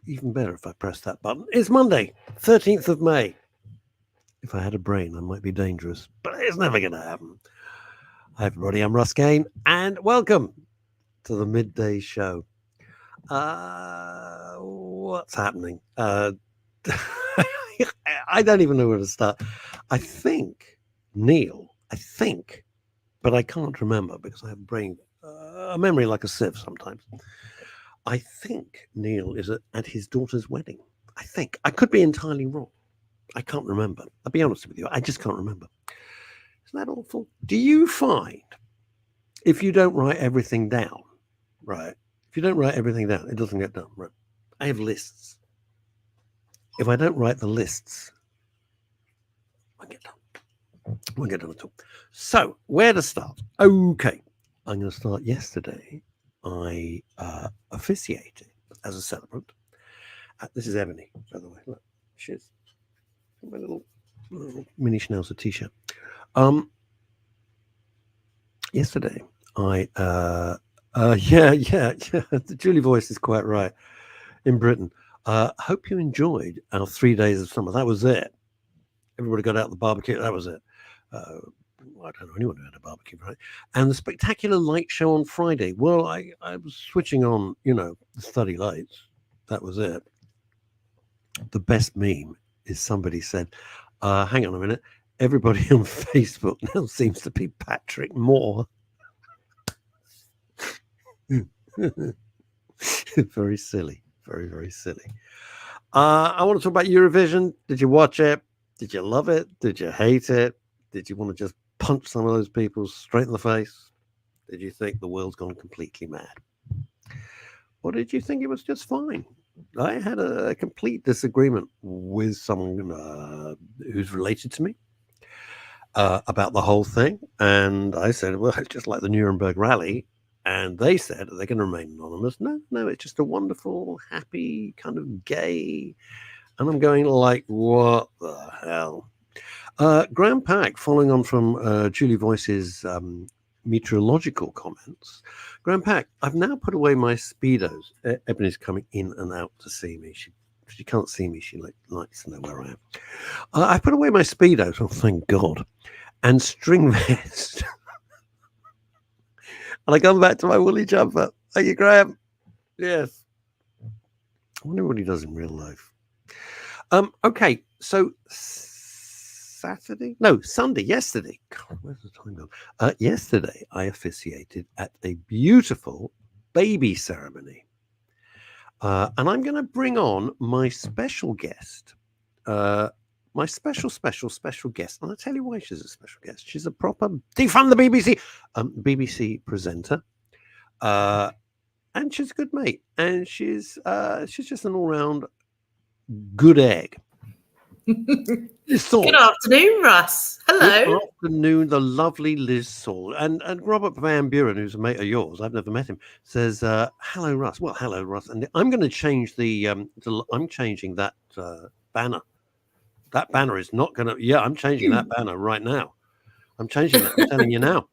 even better if I press that button. It's Monday, 13th of May. If I had a brain, I might be dangerous, but it's never going to happen. Hi, everybody. I'm Russ Kane, and welcome to the Midday Show. What's happening? I don't even know where to start. I think, Neil, but I can't remember because I have a memory like a sieve sometimes. I think Neil is at his daughter's wedding. I think. I could be entirely wrong. I can't remember. I'll be honest with you. I just can't remember. Isn't that awful? Do you find if you don't write everything down, right? If you don't write everything down, it doesn't get done, right? I have lists. If I don't write the lists, I get done. Won't get done at all. So, where to start? Okay. I'm going to start yesterday. I officiated as a celebrant. This is Ebony, by the way. Look, she's my little mini Schnauzer t-shirt. Yesterday, I the Julie voice is quite right. In Britain, hope you enjoyed our 3 days of summer. That was it. Everybody got out the barbecue. That was it. I don't know anyone who had a barbecue, right? And the spectacular light show on Friday. Well, I was switching on, the study lights. That was it. The best meme is somebody said, hang on a minute, everybody on Facebook now seems to be Patrick Moore. Very silly. Very, very silly. I want to talk about Eurovision. Did you watch it? Did you love it? Did you hate it? Did you want to just punch some of those people straight in the face? Did you think the world's gone completely mad? Or did you think it was just fine? I had a complete disagreement with someone who's related to me about the whole thing. And I said, well, it's just like the Nuremberg rally. And they said they're going to remain anonymous. No, it's just a wonderful, happy, kind of gay. And I'm going like, what the hell? Graham Pack, following on from Julie Voice's meteorological comments. Graham Pack, I've now put away my Speedos. Ebony's coming in and out to see me. She can't see me. She likes to know where I am. I put away my Speedos. Oh, thank God. And string vest. And I come back to my woolly jumper. Thank you, Graham. Yes. I wonder what he does in real life. Okay, so Sunday, yesterday. God, where's the time gone? Yesterday, I officiated at a beautiful baby ceremony. And I'm going to bring on my special guest, my special guest. And I'll tell you why she's a special guest. She's a proper defund the BBC, BBC presenter. And she's a good mate. And she's just an all-round good egg. Good afternoon, Russ. Hello. Good afternoon, the lovely Liz Saul. And Robert Van Buren, who's a mate of yours, I've never met him, says, hello, Russ. Well, hello, Russ. And I'm going to change I'm changing that banner. That banner is not going to, I'm changing that banner right now. I'm changing that. I'm telling you now.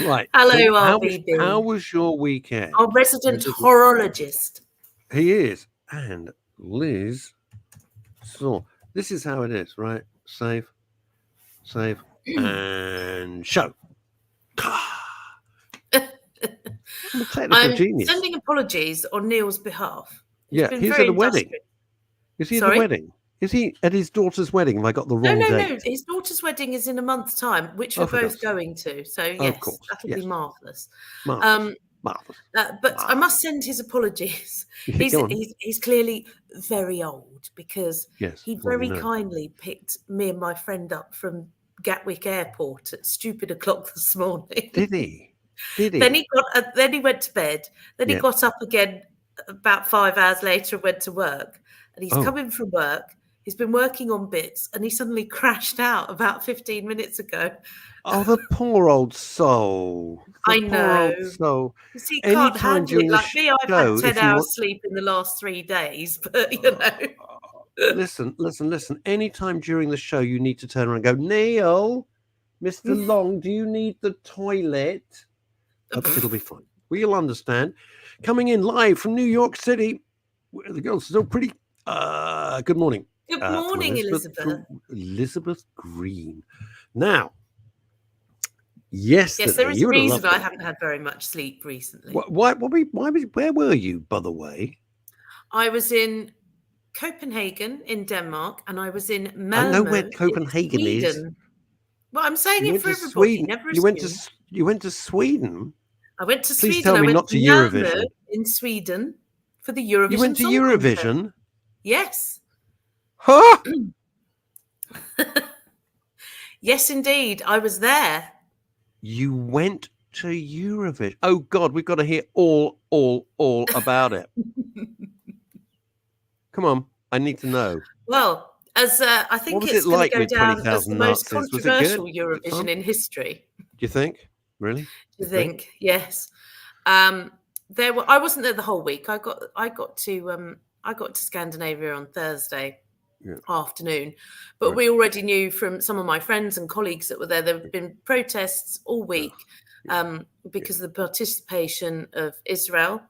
Right. Hello, so RBB. How was your weekend? Our resident horologist. He is. And Liz Saul. This is how it is, right? Save, and show. I'm a technical genius. Sending apologies on Neil's behalf. He's at a wedding. Is he at a wedding? Is he at his daughter's wedding? Have I got the wrong date? No. His daughter's wedding is in a month's time, which we're both going to. So, yes, that'll be marvellous. Marvellous. But I must send his apologies. He's clearly very old because he very kindly picked me and my friend up from Gatwick Airport at stupid o'clock this morning. Did he? Then he went to bed. Then he got up again about 5 hours later and went to work. And he's coming from work. He's been working on bits and he suddenly crashed out about 15 minutes ago. Oh, the poor old soul. I know. So he can't handle it. Like me, I've had 10 hours sleep in the last 3 days, but Listen. Anytime during the show you need to turn around and go, Neil, Mr. Long, do you need the toilet? It'll be fine. Well, you'll understand. Coming in live from New York City, The girls are still pretty. Good morning. Good morning, Elizabeth. Elizabeth Green. Now, yesterday, yes, there is a reason I haven't had very much sleep recently. Where were you, by the way? I was in Copenhagen in Denmark, and I was in Malmö. I know where Copenhagen is. Well, I'm saying it for everybody. Sweden. Never you went to Sweden. I went to Please Sweden. tell me I went not to Eurovision in Sweden for the Eurovision. You went to Eurovision? Contest. Yes. Huh? Yes, indeed. I was there. You went to Eurovision. Oh God, we've got to hear all about it. Come on, I need to know. Well, as I think it's going to go down as the most controversial Eurovision in history. Do you think? Really? Do you think? Yes. I wasn't there the whole week. I got to Scandinavia on Thursday afternoon, but we already knew from some of my friends and colleagues that were there have been protests all week because of the participation of Israel.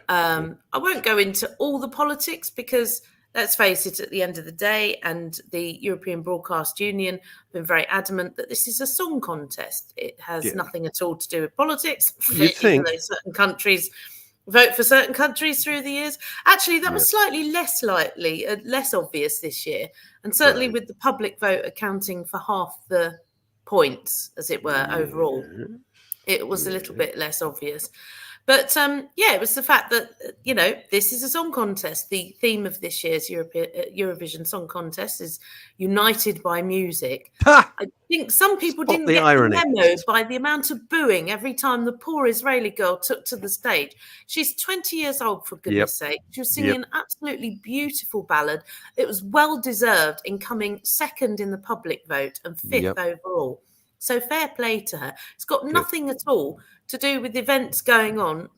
I won't go into all the politics because, let's face it, at the end of the day, and the European Broadcast Union have been very adamant that this is a song contest. It has nothing at all to do with politics. Even though certain countries vote for certain countries through the years. Actually, that was slightly less obvious this year. And certainly with the public vote accounting for half the points, as it were, overall, it was a little bit less obvious. But it was the fact that, this is a song contest. The theme of this year's Eurovision Song Contest is United by Music. Ha! I think some people didn't get the memo by the amount of booing every time the poor Israeli girl took to the stage. She's 20 years old, for goodness sake. She was singing an absolutely beautiful ballad. It was well-deserved in coming second in the public vote and fifth overall. So fair play to her. It's got nothing at all to do with events going on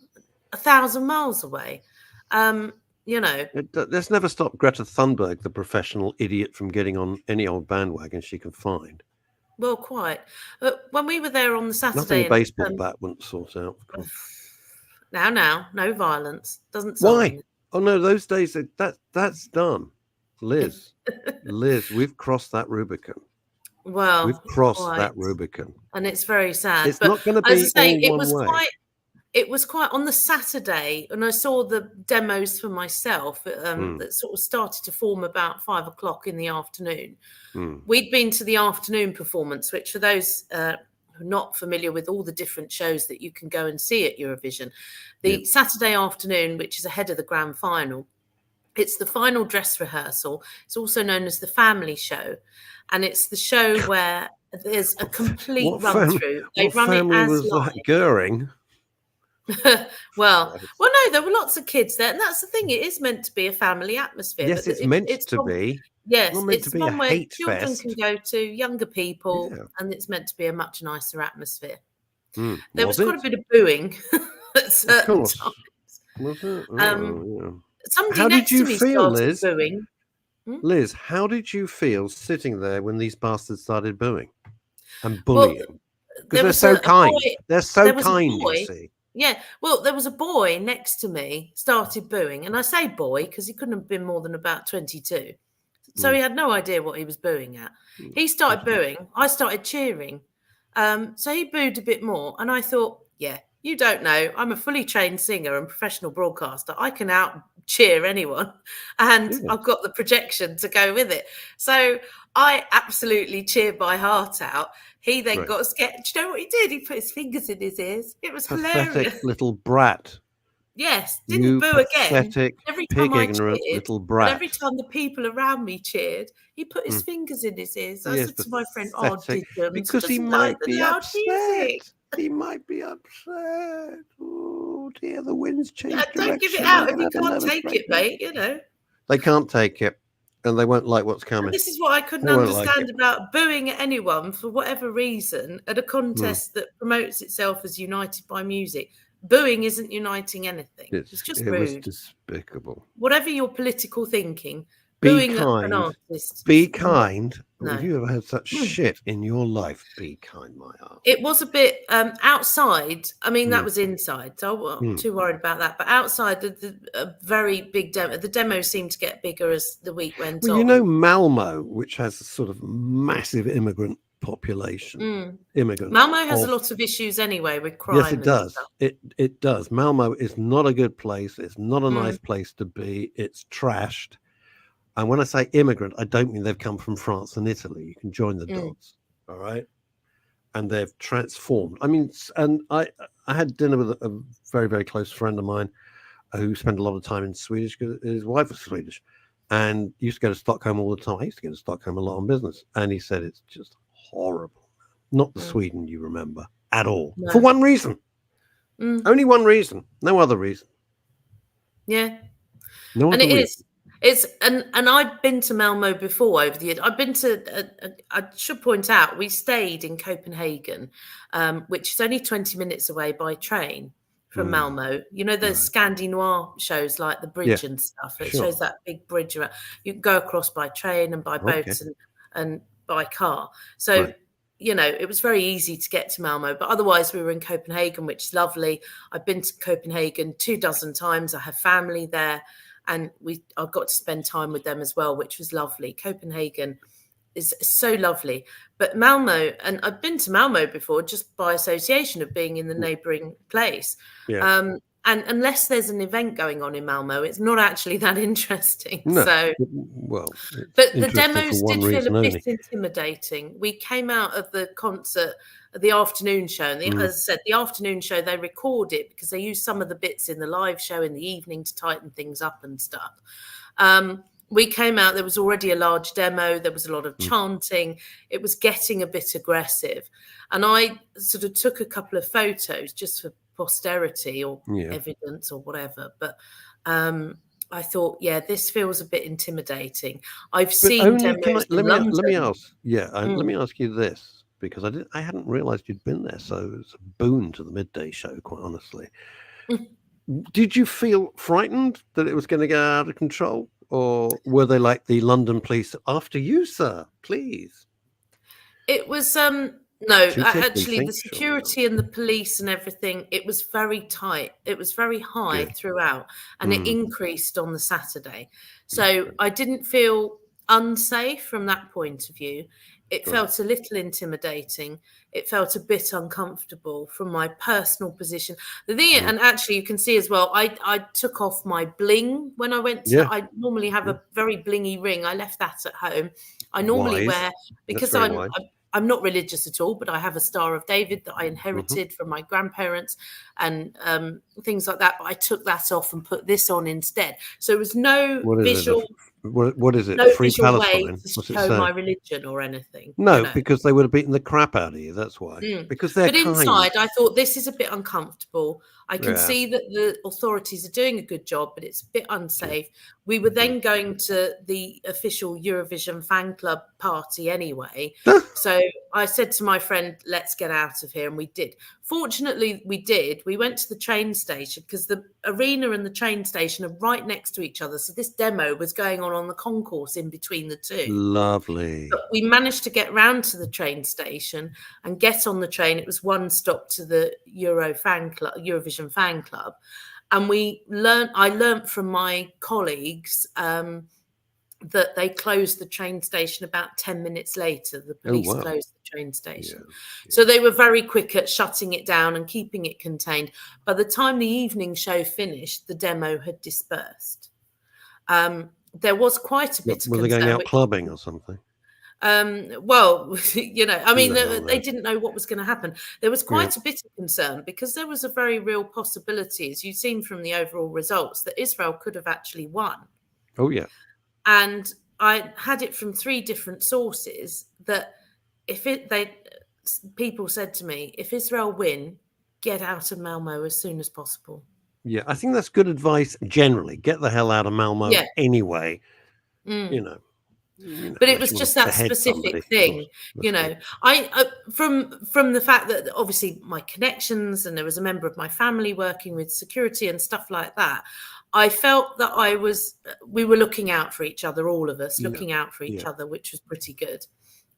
1,000 miles away. Let's never stop Greta Thunberg, the professional idiot, from getting on any old bandwagon she can find. Well, quite. When we were there on the Saturday... Nothing a baseball bat wouldn't sort out. Now, no violence. Doesn't solve Why? anything. Oh, no, those days, that's done. Liz, we've crossed that Rubicon. Well, we've crossed that Rubicon, and it's very sad. It's not going to be all one way. It was quite on the Saturday, and I saw the demos for myself that sort of started to form about 5 o'clock in the afternoon. We'd been to the afternoon performance, which for those who are not familiar with all the different shows that you can go and see at Eurovision, the Saturday afternoon, which is ahead of the grand final, it's the final dress rehearsal. It's also known as the family show. And it's the show where there's a complete run-through. They run it as was like Goering. well, no, there were lots of kids there. And that's the thing. It is meant to be a family atmosphere. Yes, it's meant to be. Yes, it's one where children can go to, younger people, and it's meant to be a much nicer atmosphere. There was quite a bit of booing at certain times. Was it? Somebody next to me started booing. Liz, how did you feel sitting there when these bastards started booing and bullying? Because they're so kind. They're so kind, you see. Yeah, well, there was a boy next to me started booing. And I say boy because he couldn't have been more than about 22. So he had no idea what he was booing at. He started booing. I started cheering. So he booed a bit more. And I thought, you don't know. I'm a fully trained singer and professional broadcaster. I can out-cheer anyone. And I've got the projection to go with it. So I absolutely cheered my heart out. He then got scared. Do you know what he did? He put his fingers in his ears. It was hilarious. Pathetic little brat. Yes, didn't boo again. Every time I cheered, little brat. Every time the people around me cheered, he put his fingers in his ears. I said to my friend, because he might be upset. He might be upset. Oh dear, the wind's changed. Don't give it out if you can't take it, mate. They can't take it, and they won't like what's coming. And this is what I couldn't understand about booing at anyone for whatever reason at a contest that promotes itself as United by Music. Booing isn't uniting anything. It's just rude. It was despicable. Whatever your political thinking, booing at an artist. Be kind, Have you ever had such shit in your life? Be kind, my heart. It was a bit outside. I mean, that was inside, so I wasn't too worried about that. But outside, a very big demo. The demo seemed to get bigger as the week went on. Well, you know, Malmo, which has a sort of massive immigrant population. Malmo has a lot of issues anyway with crime. Yes, it does. It does. Malmo is not a good place. It's not a nice place to be. It's trashed. And when I say immigrant, I don't mean they've come from France and Italy. You can join the dots, all right? And they've transformed. I mean, and I had dinner with a very, very close friend of mine who spent a lot of time in Swedish because his wife was Swedish and used to go to Stockholm all the time. I used to go to Stockholm a lot on business. And he said it's just horrible. Not the Sweden you remember at all. No. For one reason. Only one reason. No other reason. Yeah. No other reason. It's and I've been to Malmo before over the years. I've been to. I should point out we stayed in Copenhagen, which is only 20 minutes away by train from Malmo. You know those Scandi Noir shows like the bridge and stuff. It shows that big bridge around. You can go across by train and by boats and by car. So you know it was very easy to get to Malmo. But otherwise we were in Copenhagen, which is lovely. I've been to Copenhagen 24 times. I have family there. And I got to spend time with them as well, which was lovely. Copenhagen is so lovely. But Malmo, and I've been to Malmo before just by association of being in the neighbouring place. Yeah. And unless there's an event going on in Malmo, it's not actually that interesting. No. So, but the demos did feel a bit intimidating. We came out of the concert, the afternoon show, and as I said, the afternoon show, they record it because they use some of the bits in the live show in the evening to tighten things up and stuff. We came out, there was already a large demo, there was a lot of chanting, it was getting a bit aggressive. And I sort of took a couple of photos just for posterity or evidence or whatever. But I thought, this feels a bit intimidating. I've seen demos in London. Let me ask, let me ask you this, because I hadn't realised you'd been there, so it's a boon to the Midday Show, quite honestly. Did you feel frightened that it was going to get out of control? Or were they like the London police? After you, sir, please. It was no, actually, the security and the police and everything, it was very tight. It was very high throughout, and it increased on the Saturday. So I didn't feel unsafe from that point of view. It felt a little intimidating. It felt a bit uncomfortable from my personal position. The thing, and actually you can see as well, I took off my bling when I went to, I normally have a very blingy ring. I left that at home. I normally wear, because I'm not religious at all, but I have a Star of David that I inherited from my grandparents and things like that. But I took that off and put this on instead. So it was no visual. What is it? No Free visual Palestine? way to show my religion or anything. No, because they would have beaten the crap out of you. That's why. Because they're kind. But inside, I thought this is a bit uncomfortable. I can see that the authorities are doing a good job, but it's a bit unsafe. We were then going to the official Eurovision fan club party anyway. So I said to my friend, let's get out of here. And we did. Fortunately, we did. We went to the train station because the arena and the train station are right next to each other. So this demo was going on the concourse in between the two. Lovely. But we managed to get round to the train station and get on the train. It was one stop to the Eurovision fan club. And I learned from my colleagues that they closed the train station about 10 minutes later. The police closed the train station. So they were very quick at shutting it down and keeping it contained. By the time the evening show finished, the demo had dispersed. There was quite a bit of concern. Were they going out clubbing or something? Well, you know, I mean, they didn't know what was going to happen. There was quite a bit of concern because there was a very real possibility, as you've seen from the overall results, that Israel could have actually won. Oh, yeah. And I had it from 3 different sources that people said to me, if Israel win, get out of Malmo as soon as possible. Yeah, I think that's good advice generally. Get the hell out of Malmo anyway, you know. But it was just that specific thing, you know. I from the fact that obviously my connections and there was a member of my family working with security and stuff like that, I felt that we were looking out for each other, all of us looking out for each other, which was pretty good.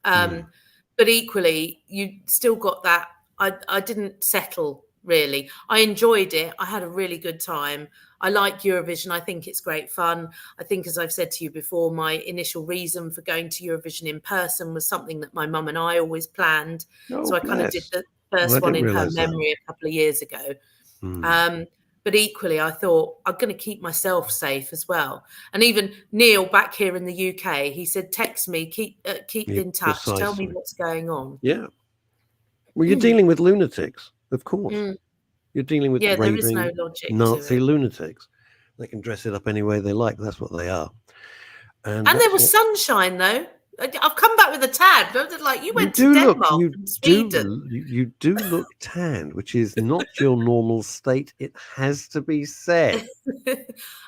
But equally, you still got that. I didn't settle, really. I enjoyed it. I had a really good time. I like Eurovision. I think it's great fun. I think, as I've said to you before, my initial reason for going to Eurovision in person was something that my mum and I always planned. So I kind of did the first one in her memory a couple of years ago. But equally, I thought I'm going to keep myself safe as well. And even Neil back here in the UK, he said, text me, keep in touch, tell me what's going on. Yeah. Well, you're dealing with lunatics, of course. You're dealing with raving, there is no logic Nazi lunatics. They can dress it up any way they like. That's what they are. And there was sunshine, though. I've come back with a tan. Like, you went to Denmark and Sweden. You do look tanned, which is not your normal state. It has to be said.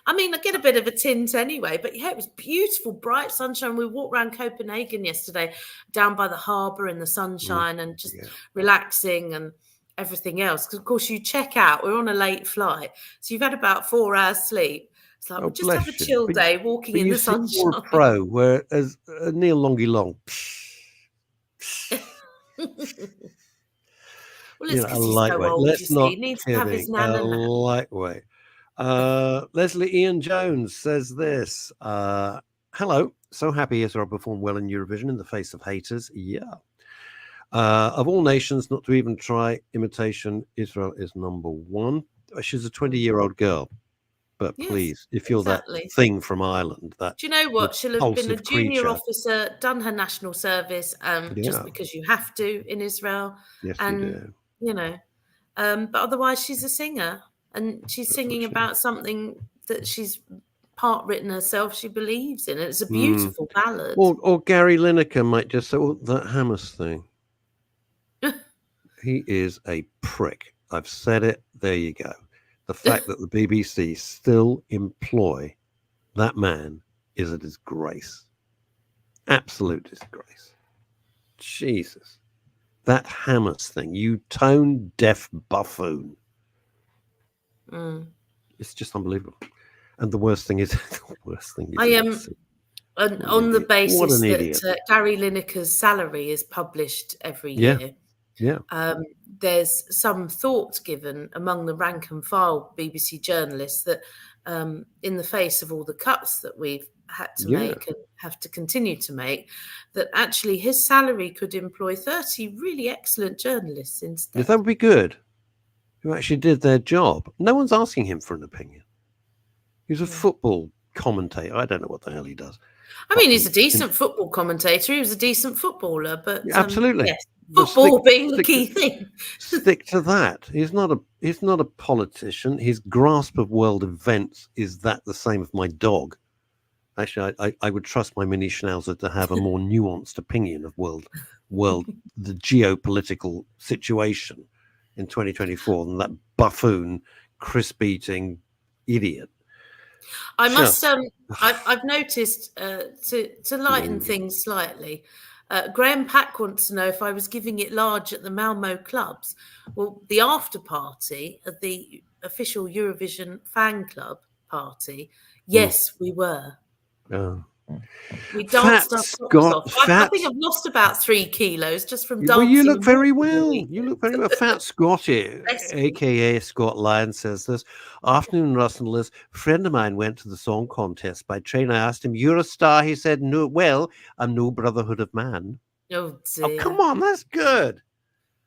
I mean, I get a bit of a tint anyway, but yeah, it was beautiful, bright sunshine. We walked around Copenhagen yesterday, down by the harbour in the sunshine and just relaxing and everything else. Because, of course, you check out. We're on a late flight. So you've had about 4 hours sleep. It's like, we'll just have a chill day walking in the sunshine. You're a pro, whereas Neil Longie long. Well, it's because he's so old, Let's not he needs to have his nana. Lightweight. Leslie Ian Jones says this. Hello. So happy Israel performed well in Eurovision in the face of haters. Yeah. Of all nations, not to even try imitation, Israel is number one. She's a 20-year-old girl. But please, if you're that thing from Ireland, that do you know what? She'll have been a junior officer, done her national service, just because you have to in Israel. Yes, you do. You know, but otherwise, she's a singer, and she's singing about something that she's part written herself. She believes in it. It's a beautiful ballad. Or Gary Lineker might just say, "Oh, that Hamas thing." He is a prick. I've said it. There you go. The fact that the BBC still employ that man is a disgrace. Absolute disgrace. Jesus. That Hamas thing, you tone-deaf buffoon. It's just unbelievable. And the worst thing is... I am... on the basis that Gary Lineker's salary is published every year. Yeah. There's some thought given among the rank and file BBC journalists that in the face of all the cuts that we've had to make and have to continue to make, that actually his salary could employ 30 really excellent journalists instead. That would be good. Who actually did their job. No one's asking him for an opinion. He's a football commentator. I don't know what the hell he does. I mean, he's a decent football commentator. He was a decent footballer, but absolutely. Yes. Football being the key thing. Stick to that. He's not a politician. His grasp of world events is that the same as my dog. Actually, I would trust my mini schnauzer to have a more nuanced opinion of the geopolitical situation in 2024 than that buffoon, crisp-eating idiot. I must. I've noticed to lighten things slightly. Graham Pack wants to know if I was giving it large at the Malmo clubs. Well, the after party at the official Eurovision fan club party, yes, we were. Oh. We danced our socks off. I think I've lost about 3 kilos just from dancing. Well, you look very well. You look very well. Fat Scotty, a.k.a. Scott Lyon, says this. Afternoon, Russ and Liz. A friend of mine went to the song contest by train. I asked him, "You're a star?" He said, "No. Well, I'm no Brotherhood of Man." Oh, dear. Oh, come on. That's good.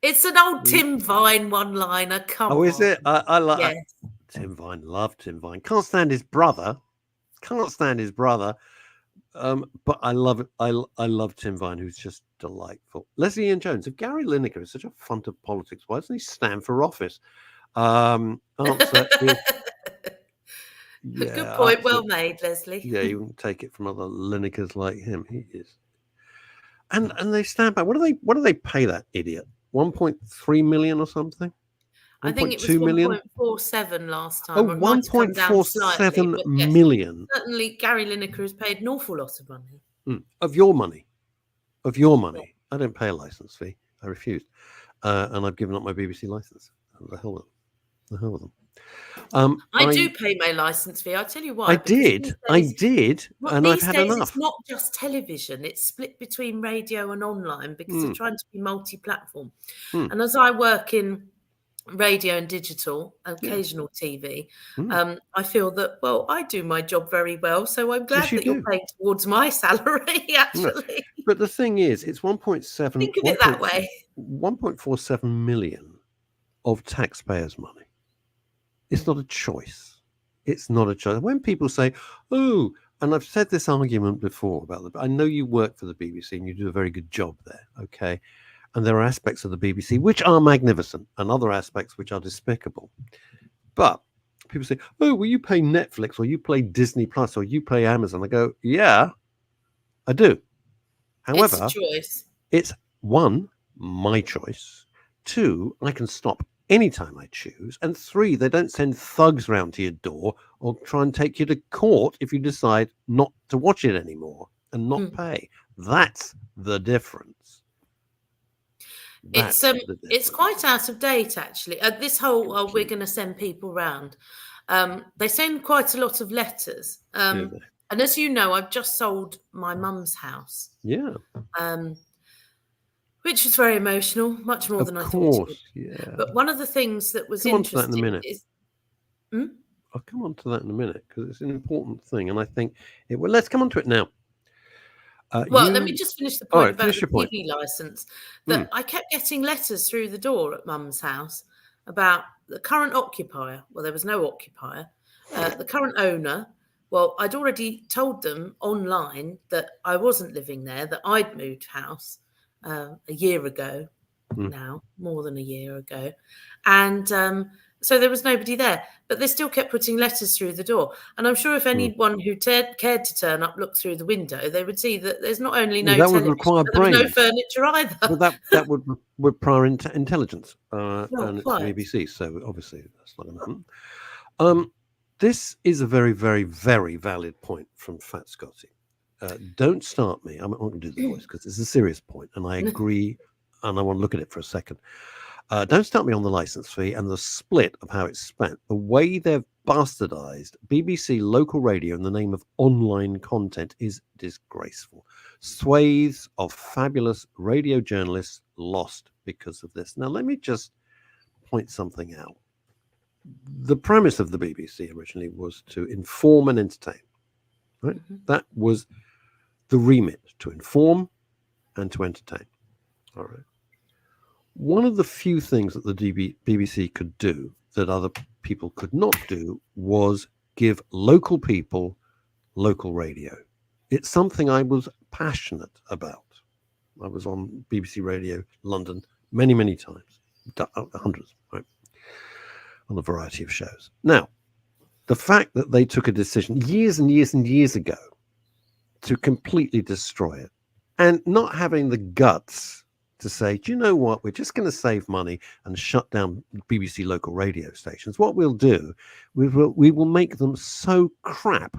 It's an old Tim Vine one-liner. Come on. Oh, is it? I like Tim Vine. Love Tim Vine. Can't stand his brother. But I love it. I love Tim Vine, who's just delightful. Leslie Ian Jones. If Gary Lineker is such a font of politics, why doesn't he stand for office? Answer is, good point. Well made, Leslie. Yeah, you wouldn't take it from other Linekers like him. He is. And they stand back. What do they pay that idiot? 1.3 million or something? I think it was 1.47 last time. Oh, 1.47 million. Certainly, Gary Lineker has paid an awful lot of money. Of your money. I don't pay a license fee. I refused. And I've given up my BBC license. The hell with them. I do pay my license fee. I'll tell you why. I did, and I've had enough. It's not just television. It's split between radio and online because they're trying to be multi-platform. And as I work in radio and digital, occasional TV, I feel that, well, I do my job very well. So I'm glad that you're paying towards my salary, actually. No. But the thing is, it's 1.7... Think of it that way. 1.47 million of taxpayers' money. It's not a choice. It's not a choice. When people say, oh, and I've said this argument before about I know you work for the BBC and you do a very good job there, okay? And there are aspects of the BBC which are magnificent and other aspects which are despicable. But people say, oh, well, you pay Netflix or you pay Disney Plus or you pay Amazon. I go, yeah, I do. However, it's a choice. It's one, my choice. Two, I can stop anytime I choose. And three, they don't send thugs round to your door or try and take you to court if you decide not to watch it anymore and not pay. That's the difference. It's quite out of date, actually. This whole we're going to send people round. They send quite a lot of letters. And as you know, I've just sold my mum's house. Yeah. Which was very emotional, much more than I thought it would. Yeah. But one of the things that was interesting is... I'll come on to that in a minute because it's an important thing. And I think let's come on to it now. Let me just finish the point about the TV licence. That I kept getting letters through the door at mum's house about the current occupier. Well, there was no occupier. The current owner. Well, I'd already told them online that I wasn't living there, that I'd moved house a year ago now, more than a year ago. And so there was nobody there. But they still kept putting letters through the door. And I'm sure if anyone who cared to turn up looked through the window, they would see that there's not only no television, but there was no furniture either. Well, that would require intelligence. And it's the BBC, so obviously that's not going to happen. This is a very, very, very valid point from Fat Scotty. Don't start me. I'm not going to do the voice because it's a serious point, and I agree, and I want to look at it for a second. Don't start me on the license fee and the split of how it's spent. The way they've bastardized BBC local radio in the name of online content is disgraceful. Swathes of fabulous radio journalists lost because of this. Now, let me just point something out. The premise of the BBC originally was to inform and entertain, right? That was the remit, to inform and to entertain. All right. One of the few things that the BBC could do that other people could not do was give local people local radio. It's something I was passionate about. I was on BBC Radio London many, many times, hundreds, right? On a variety of shows. Now, the fact that they took a decision years and years and years ago to completely destroy it and not having the guts to say, do you know what, we're just going to save money and shut down BBC local radio stations. What we'll do, we will make them so crap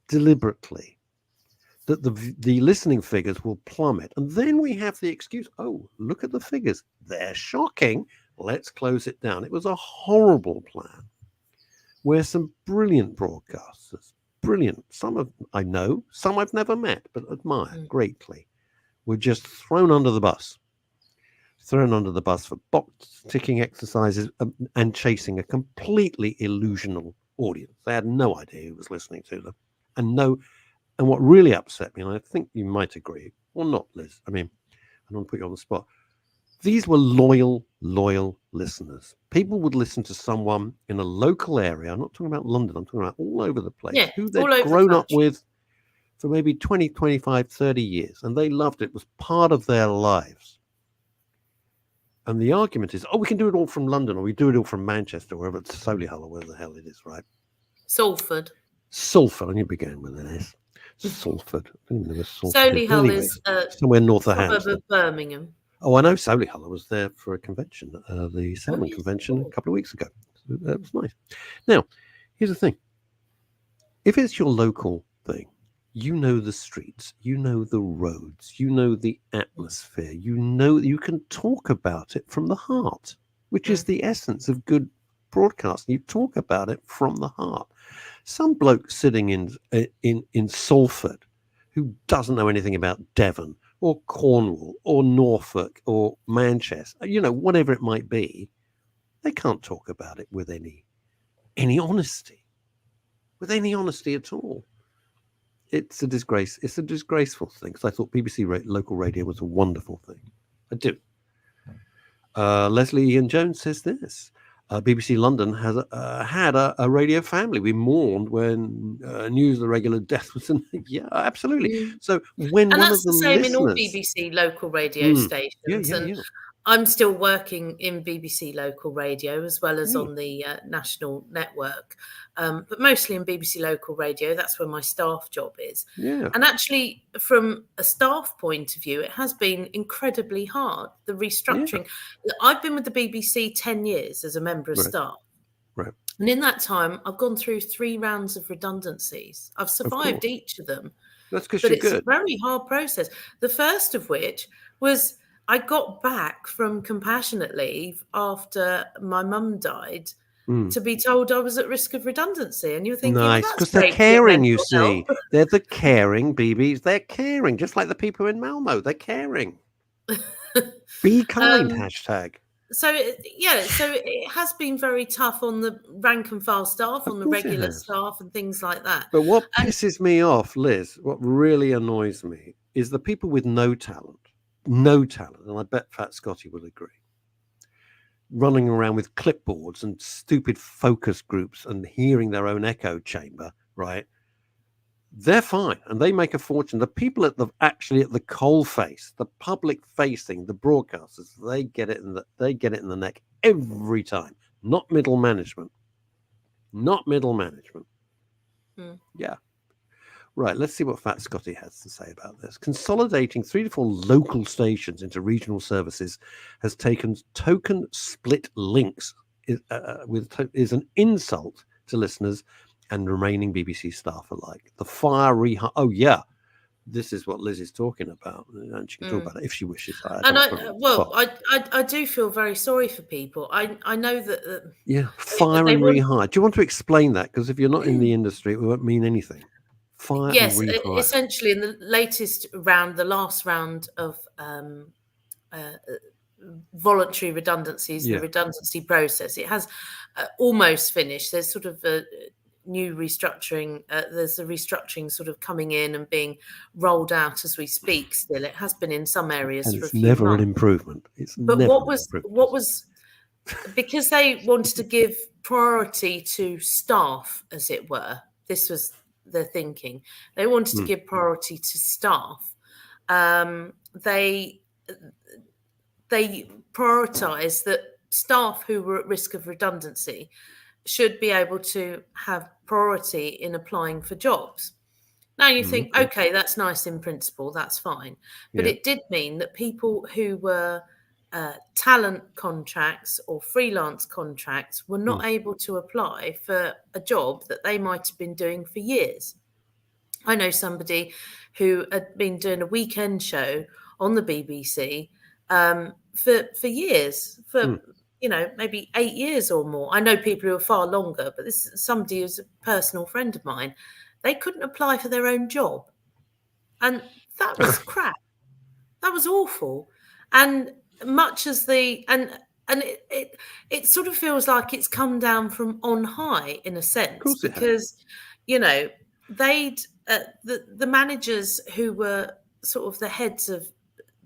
deliberately that the listening figures will plummet. And then we have the excuse, oh, look at the figures. They're shocking. Let's close it down. It was a horrible plan where some brilliant broadcasters, some I know, some I've never met, but admire greatly, were just thrown under the bus for box ticking exercises and chasing a completely illusional audience. They had no idea who was listening to them. And what really upset me, and I think you might agree, or not, Liz, I mean, I don't want to put you on the spot. These were loyal listeners. People would listen to someone in a local area. I'm not talking about London. I'm talking about all over the place. Who they'd grown up with for maybe 20, 25, 30 years. And they loved it. It was part of their lives. And the argument is, we can do it all from London, or we do it all from Manchester, wherever it's Solihull, or where the hell it is, right? Salford. I knew began with an S. Salford. I didn't know where Salford Solihull is somewhere north of Hampstead. Of Birmingham. Oh, I know Solihull. I was there for a convention, the Salmon convention, a couple of weeks ago. So that was nice. Now, here's the thing. If it's your local thing, you know the streets, you know the roads, you know the atmosphere, you know you can talk about it from the heart, which is the essence of good broadcast. You talk about it from the heart. Some bloke sitting in Salford who doesn't know anything about Devon or Cornwall or Norfolk or Manchester, whatever it might be, they can't talk about it with any honesty, at all. It's a disgrace. It's a disgraceful thing, because I thought BBC local radio was a wonderful thing. I do. Leslie Ian Jones says this. BBC London has had a radio family. We mourned when news of the regular death was in. Yeah, absolutely. So when and one that's of the same listeners, in all BBC local radio stations. Yeah. I'm still working in BBC local radio as well as on the national network, but mostly in BBC local radio. That's where my staff job is. Yeah. And actually, from a staff point of view, it has been incredibly hard, the restructuring. Yeah. I've been with the BBC 10 years as a member of staff. Right. And in that time, I've gone through 3 rounds of redundancies. I've survived each of them. That's because you're good. But it's a very hard process. The first of which was I got back from compassionate leave after my mum died to be told I was at risk of redundancy. And you're thinking, nice, because they're caring, you see. They're the caring BBs. They're caring, just like the people in Malmo. They're caring. Be kind, hashtag. So it has been very tough on the rank and file staff, on the regular staff and things like that. But what pisses me off, Liz, what really annoys me is the people with no talent, and I bet Fat Scotty will agree, running around with clipboards and stupid focus groups and hearing their own echo chamber, right? They're fine and they make a fortune. The people at the coalface, the public facing, the broadcasters, they get it in the neck every time. Not middle management. Yeah. Right, let's see what Fat Scotty has to say about this. Consolidating 3 to 4 local stations into regional services has taken token split links is an insult to listeners and remaining BBC staff alike. The fire oh yeah, this is what Liz is talking about, and she can talk about it if she wishes. I do feel very sorry for people. I know that. Fire and rehire. Do you want to explain that? Because if you're not in the industry, it won't mean anything. Fire and rehire. Essentially, in the latest round, the last round of voluntary redundancies, the redundancy process, it has almost finished. There's sort of a new restructuring. There's a restructuring sort of coming in and being rolled out as we speak. Still, it has been in some areas. And it's never an improvement. What was because they wanted to give priority to staff, as it were. This was their thinking. They wanted to give priority to staff. They prioritised that staff who were at risk of redundancy should be able to have priority in applying for jobs. Now you think, okay, that's nice in principle, that's fine. But it did mean that people who were talent contracts or freelance contracts were not able to apply for a job that they might have been doing for years. I know somebody who had been doing a weekend show on the BBC for years, for maybe 8 years or more. I know people who are far longer, but this is somebody who's a personal friend of mine. They couldn't apply for their own job. And that was crap. That was awful. And much as it sort of feels like it's come down from on high in a sense, because, they'd the managers who were sort of the heads of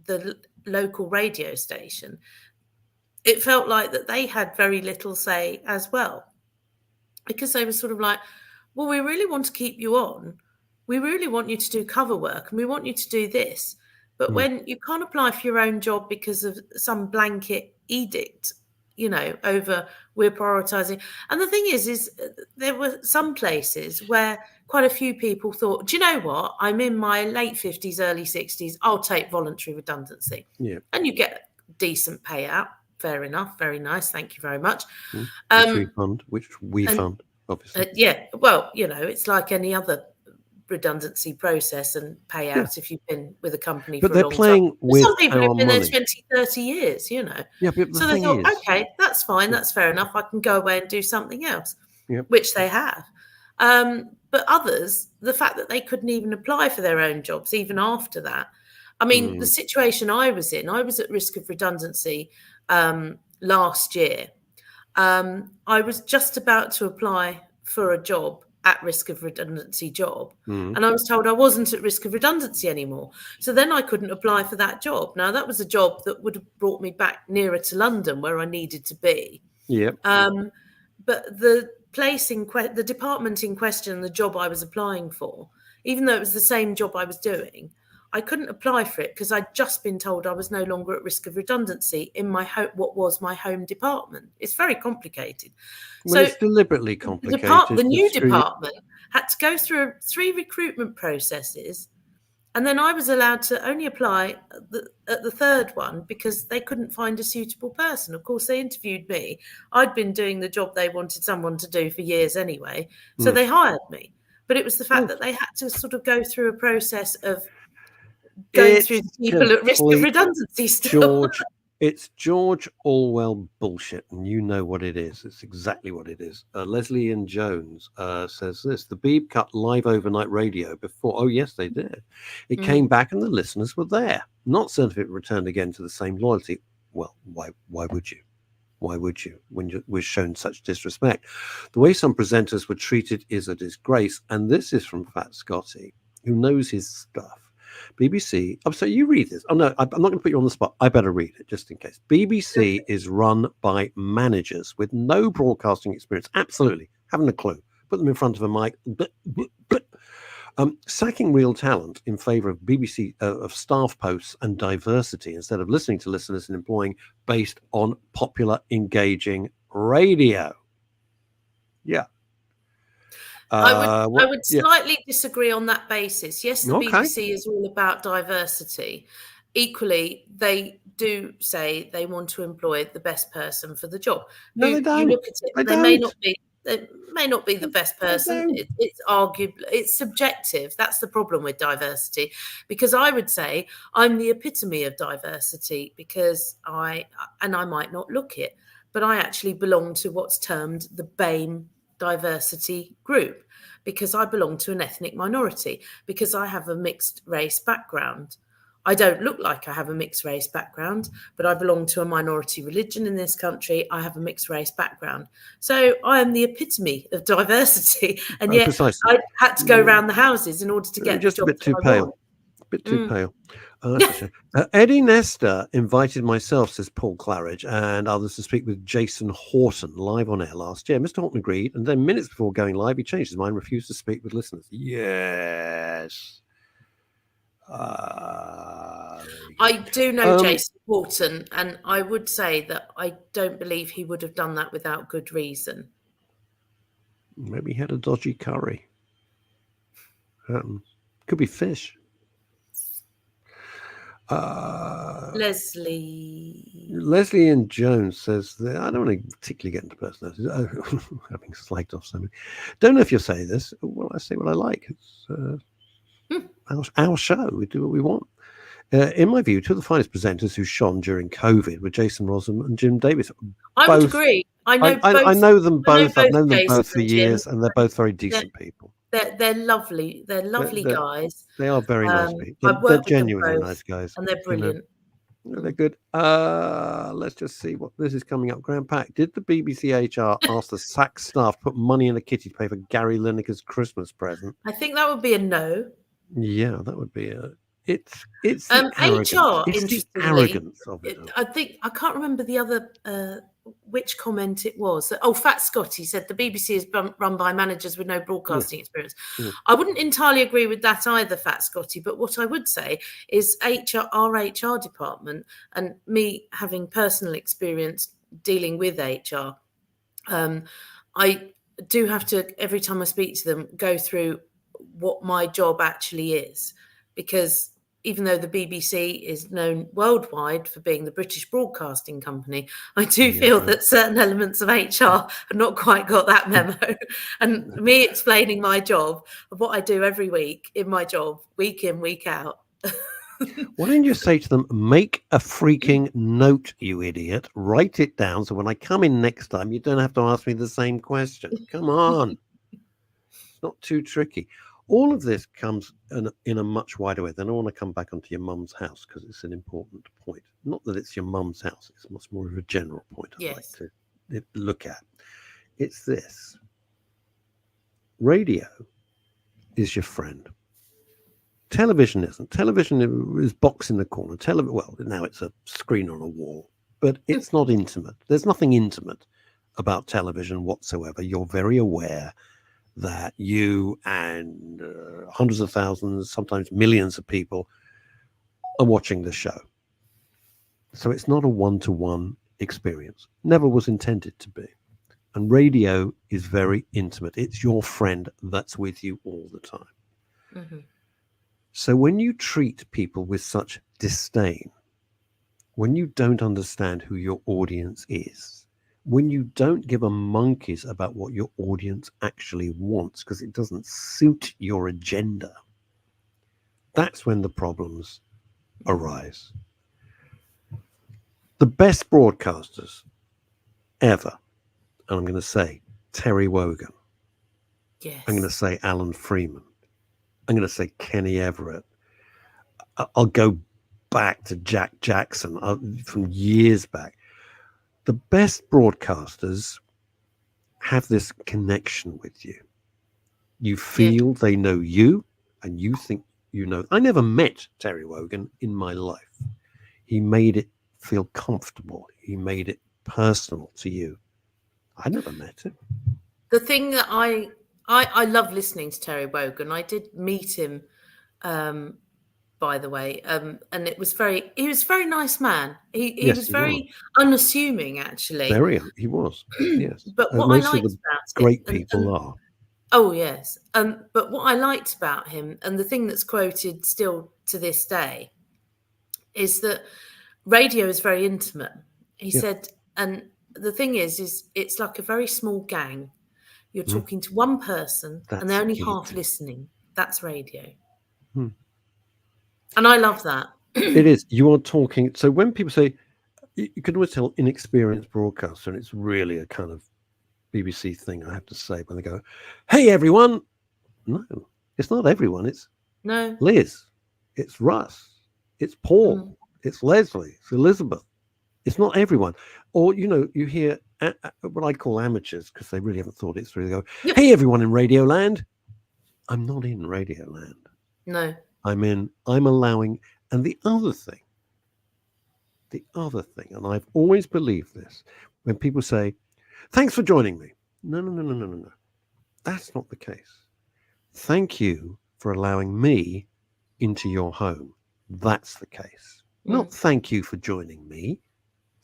the local radio station, it felt like that they had very little say as well, because they were sort of like, well, we really want to keep you on. We really want you to do cover work and we want you to do this. But when you can't apply for your own job because of some blanket edict, over we're prioritising. And the thing is there were some places where quite a few people thought, do you know what? I'm in my late 50s, early 60s. I'll take voluntary redundancy. Yeah. And you get decent payout. Fair enough. Very nice. Thank you very much. Which we fund, obviously. Well, it's like any other redundancy process and payout if you've been with a company but for a long time. With some people have been money. there 20, 30 years, you know. Yeah, but so they thought, okay, that's fine, that's fair enough. I can go away and do something else, which they have. But others, the fact that they couldn't even apply for their own jobs even after that. I mean, the situation I was in, I was at risk of redundancy last year. I was just about to apply for a job, at risk of redundancy job, and I was told I wasn't at risk of redundancy anymore. So then I couldn't apply for that job. Now, that was a job that would have brought me back nearer to London, where I needed to be. Yeah. But the the department in question, the job I was applying for, even though it was the same job I was doing, I couldn't apply for it because I'd just been told I was no longer at risk of redundancy in what was my home department. It's very complicated. Well, it's deliberately complicated. The new department had to go through 3 recruitment processes, and then I was allowed to only apply at the 3rd one because they couldn't find a suitable person. Of course, they interviewed me. I'd been doing the job they wanted someone to do for years anyway, so they hired me. But it was the fact that they had to sort of go through a process of going through people at risk of redundancy still. It's George Orwell bullshit, and you know what it is. It's exactly what it is. Leslie Ann Jones says this: the Beeb cut live overnight radio before. Oh, yes, they did. It came back, and the listeners were there. Not certain if it returned again to the same loyalty. Well, why would you? Why would you when we're shown such disrespect? The way some presenters were treated is a disgrace. And this is from Fat Scotty, who knows his stuff. BBC. Oh, so you read this. Oh, no, I'm not going to put you on the spot. I better read it just in case. BBC is run by managers with no broadcasting experience. Absolutely. Haven't a clue. Put them in front of a mic. Sacking real talent in favor of BBC of staff posts and diversity instead of listening to listeners and employing based on popular, engaging radio. Yeah. I would slightly disagree on that basis. Yes, the BBC is all about diversity. Equally, they do say they want to employ the best person for the job. No, they don't. You look at it, they may not be the best person. It's arguable. It's subjective. That's the problem with diversity. Because I would say I'm the epitome of diversity because I might not look it, but I actually belong to what's termed the BAME diversity group because I belong to an ethnic minority, because I have a mixed race background. I don't look like I have a mixed race background, but I belong to a minority religion in this country. I have a mixed race background. So I am the epitome of diversity. And yet I had to go around the houses in order to get just a bit too pale. A bit too pale. Eddie Nestor invited myself, says Paul Claridge, and others to speak with Jason Horton live on air last year. Mr. Horton agreed, and then minutes before going live, he changed his mind and refused to speak with listeners. Yes. I do know Jason Horton, and I would say that I don't believe he would have done that without good reason. Maybe he had a dodgy curry. Could be fish. Leslie Ann Jones says that, I don't want to particularly get into personalities. Having slagged off something. Don't know if you'll say this. Well, I say what I like. It's our show. We do what we want. In my view, two of the finest presenters who shone during COVID were Jason Rossum and Jim Davis. I would agree. I know them both. I've known them both for years, and they're both very decent people. They're lovely. They're lovely guys. They are very nice people. They're genuinely nice guys. And they're brilliant. They're good. Let's just see what this is coming up. Graham Pack, did the BBC HR ask the SAC staff to put money in a kitty to pay for Gary Lineker's Christmas present? I think that would be a no. Yeah, that would be a... It's HR. It's the arrogance of it. I can't remember the other which comment it was. Fat Scotty said the BBC is run by managers with no broadcasting experience. Yeah. I wouldn't entirely agree with that either, Fat Scotty. But what I would say is our HR department, and me having personal experience dealing with HR, I do have to, every time I speak to them, go through what my job actually is, because even though the BBC is known worldwide for being the British Broadcasting Company, I do feel that certain elements of HR have not quite got that memo. And me explaining my job, of what I do every week in my job, week in, week out. Why don't you say to them, make a freaking note, you idiot. Write it down so when I come in next time, you don't have to ask me the same question. Come on. It's not too tricky. All of this comes in a much wider way. Then I want to come back onto your mum's house because it's an important point. Not that it's your mum's house. It's much more of a general point I'd like to look at. It's this. Radio is your friend. Television isn't. Television is box in the corner. Well, now it's a screen on a wall, but it's not intimate. There's nothing intimate about television whatsoever. You're very aware that you and hundreds of thousands, sometimes millions of people are watching the show. So it's not a one-to-one experience. Never was intended to be. And radio is very intimate. It's your friend that's with you all the time. Mm-hmm. So when you treat people with such disdain, when you don't understand who your audience is, when you don't give a monkeys about what your audience actually wants because it doesn't suit your agenda, that's when the problems arise. The best broadcasters ever, and I'm going to say Terry Wogan. Yes. I'm going to say Alan Freeman. I'm going to say Kenny Everett. I'll go back to Jack Jackson from years back. The best broadcasters have this connection with you. You feel they know you, and you think you know. I never met Terry Wogan in my life. He made it feel comfortable. He made it personal to you. I never met him. The thing that I love listening to Terry Wogan. I did meet him, by the way, and he was a very nice man. He was very unassuming, actually. He was, yes. But what I liked about great people are. Oh, yes. But what I liked about him, and the thing that's quoted still to this day, is that radio is very intimate. He said, and the thing is it's like a very small gang. You're talking to one person and they're only half listening. That's radio. And I love that. It is. You are talking. So when people say, you can always tell inexperienced broadcaster, and it's really a kind of BBC thing, I have to say, when they go, hey, everyone. No, it's not everyone. It's Liz. It's Russ. It's Paul. It's Leslie. It's Elizabeth. It's not everyone. Or, you hear what I call amateurs because they really haven't thought it through. They go, hey, everyone in Radio Land. I'm not in Radio Land. No. I'm allowing. And the other thing, and I've always believed this, when people say, thanks for joining me. No. That's not the case. Thank you for allowing me into your home. That's the case. Not thank you for joining me.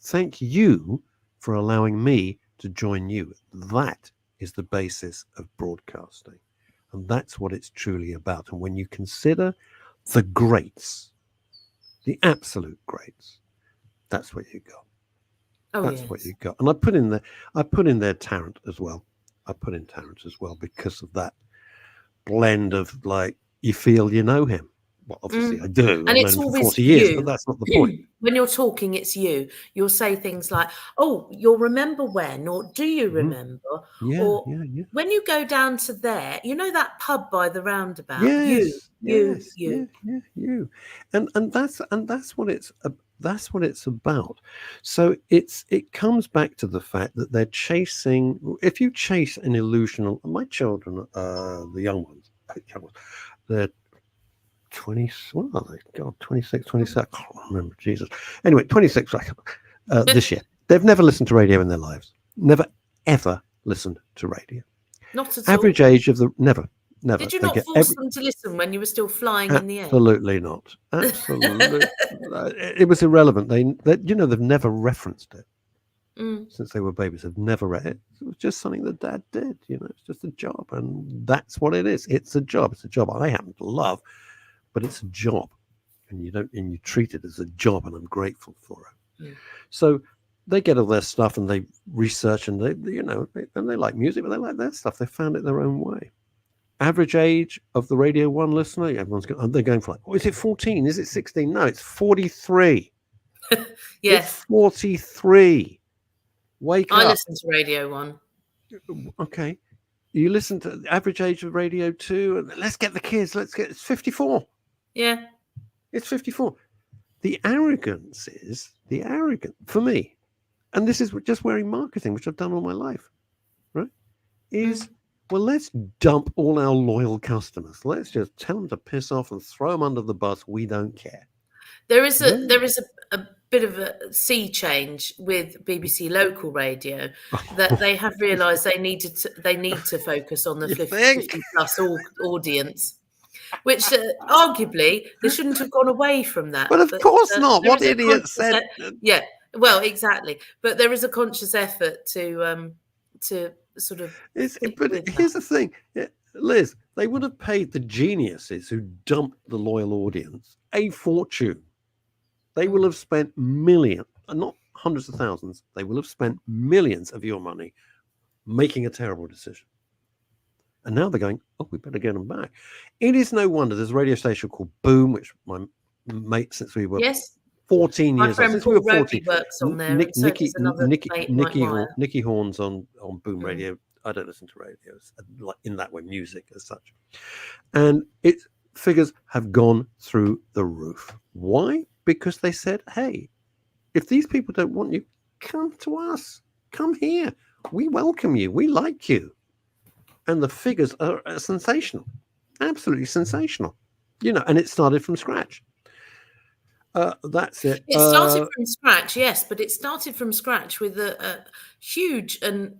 Thank you for allowing me to join you. That is the basis of broadcasting. And that's what it's truly about. And when you consider the greats, the absolute greats, that's what you got. What you got. And I put in there Tarrant as well. I put in Tarrant as well because of that blend of like, you feel you know him. Well, obviously I do. And I've it's known him always for 40 years, you. but that's not the point. When you're talking, it's you. You'll say things like, oh, you'll remember when, or do you remember? Or when you go down to there, that pub by the roundabout. Yes, you. You. And that's what it's about. So it comes back to the fact that they're chasing. If you chase an illusional, my children, the young ones, they're 20, what are they? God, 26, 27. I can't remember. Jesus. Anyway, 26 this year. They've never listened to radio in their lives. Never, ever listened to radio. Not at Average all. Never. Did you not force them to listen when you were still flying in the air? Absolutely not. Absolutely. It was irrelevant. They've never referenced it since they were babies. They've never read it. It was just something that Dad did. It's just a job, and that's what it is. It's a job. It's a job I happen to love. But it's a job. and you treat it as a job, and I'm grateful for it. So they get all their stuff and they research, and they like music, but they like their stuff. They found it their own way. Average age of the Radio 1 listener, they're going for is it 14? Is it 16? No, it's 43. Yes. It's 43. Wake up. I listen to Radio 1. Okay. You listen to the average age of Radio 2, and let's get the kids. It's 54. Yeah. It's 54. The arrogance for me, and this is just wearing marketing, which I've done all my life, right? Is, well, let's dump all our loyal customers. Let's just tell them to piss off and throw them under the bus. We don't care. There is a bit of a sea change with BBC local radio that they have realised they need to focus on the 50 plus audience, which arguably they shouldn't have gone away from that. But of course not. What idiot said? Yeah, well, exactly. But there is a conscious effort to sort of. But here's the thing, Liz. They would have paid the geniuses who dumped the loyal audience a fortune. They will have spent millions, not hundreds of thousands. They will have spent millions of your money making a terrible decision. And now they're going, oh, we better get them back. It is no wonder there's a radio station called Boom, which my mate, since we were 14 years old, since we were 14, works on there. Nicky Horns on Boom Radio. I don't listen to radios like in that way, music as such. And its figures have gone through the roof. Why? Because they said, hey, if these people don't want you, come to us. Come here. We welcome you. We like you. And the figures are sensational. Absolutely sensational. And it started from scratch. That's it. It started from scratch, yes, but it started from scratch with a huge and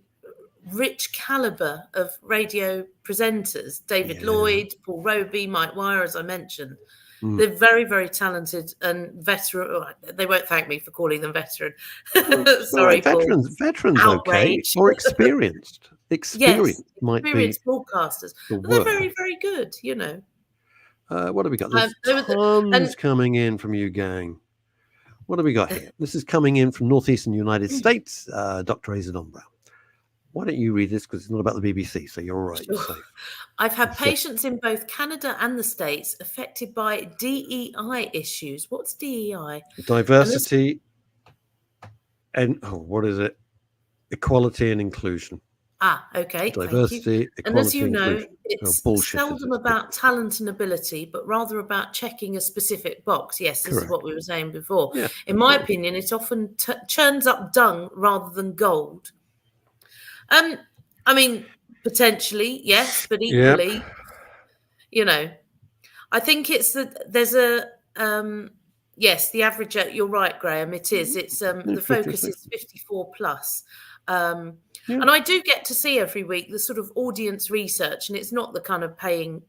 rich caliber of radio presenters. David Lloyd, Paul Roby, Mike Wire, as I mentioned. They're very, very talented and veteran. They won't thank me for calling them veteran. Sorry, veterans, okay, or experienced. Experienced might experienced be broadcasters. They're very, very good. What have we got? There's tons coming in from you, gang. What have we got here? This is coming in from northeastern United States. Dr. Azadon Brown. Why don't you read this? Because it's not about the BBC, so you're all right. You're safe. I've had patients in both Canada and the States affected by DEI issues. What's DEI? Diversity and what is it? Equality and inclusion. Okay. Diversity, equality, and as you know, inclusion. it's seldom about talent and ability, but rather about checking a specific box. Yes, this is what we were saying before. Yeah, in my opinion, it often churns up dung rather than gold. I mean, potentially, yes, but equally, I think it's that there's a yes, the average. You're right, Graham. It is. It's the focus is 54 plus. And I do get to see every week the sort of audience research, and it's not the kind of paying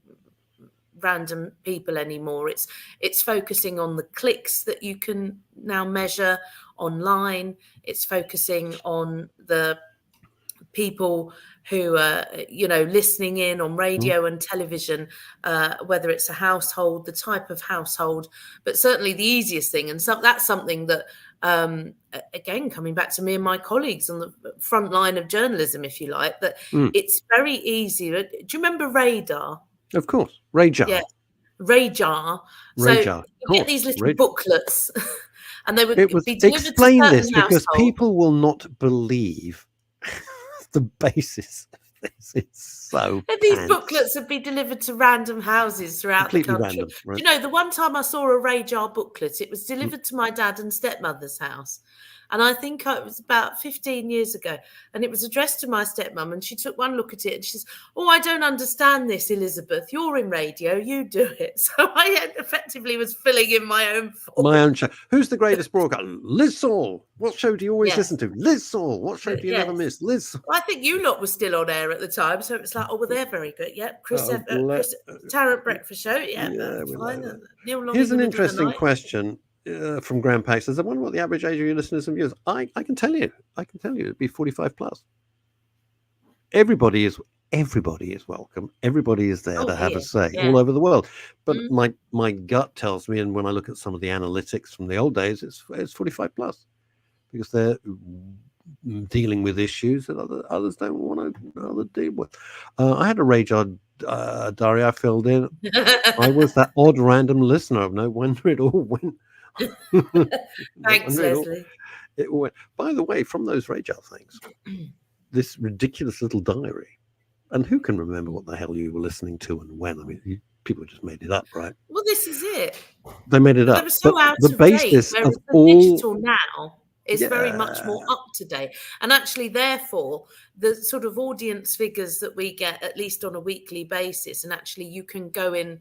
random people anymore. It's focusing on the clicks that you can now measure online. It's focusing on the people who are, listening in on radio and television, whether it's a household, the type of household, but certainly the easiest thing. And that's something that, again, coming back to me and my colleagues on the front line of journalism, if you like, that it's very easy. Do you remember Radar? Of course. Radar. Yeah. Radar. Radar. So you get these little booklets and they would be delivered explain to this because household. People will not believe the basis of this. It's so and these booklets would be delivered to random houses throughout the country. Random, right? You know, the one time I saw a Radar booklet, it was delivered to my dad and stepmother's house. And I think it was about 15 years ago. And it was addressed to my stepmom. And she took one look at it and she says, "Oh, I don't understand this, Elizabeth. You're in radio. You do it." So I effectively was filling in my own form. My own show. Who's the greatest broadcaster? Liz Saul. What show do you always listen to? Liz Saul. What show do you never miss? Liz Saul. Well, I think you lot were still on air at the time. So it's like, oh, well, they're very good. Yeah. Chris Tarrant Breakfast Show. Yeah. Fine. Neil Longie. Here's an interesting question. From Graham Pax says, I wonder what the average age of your listeners and viewers. I can tell you. It'd be 45 plus. Everybody is everybody is welcome. Everybody is there to have a say yeah. all over the world. But my gut tells me, and when I look at some of the analytics from the old days, it's 45 plus, because they're dealing with issues that others don't want to deal with. I had a rage diary I filled in. I was that odd random listener. Of no wonder it all went. Thanks, Leslie. It went. By the way, from those rage things, this ridiculous little diary, and who can remember what the hell you were listening to and when? I mean, people just made it up, right? Well, this is it. They made it up. They were so out the of basis date, of the all digital now is very much more up to date. And actually, therefore, the sort of audience figures that we get, at least on a weekly basis, and actually you can go in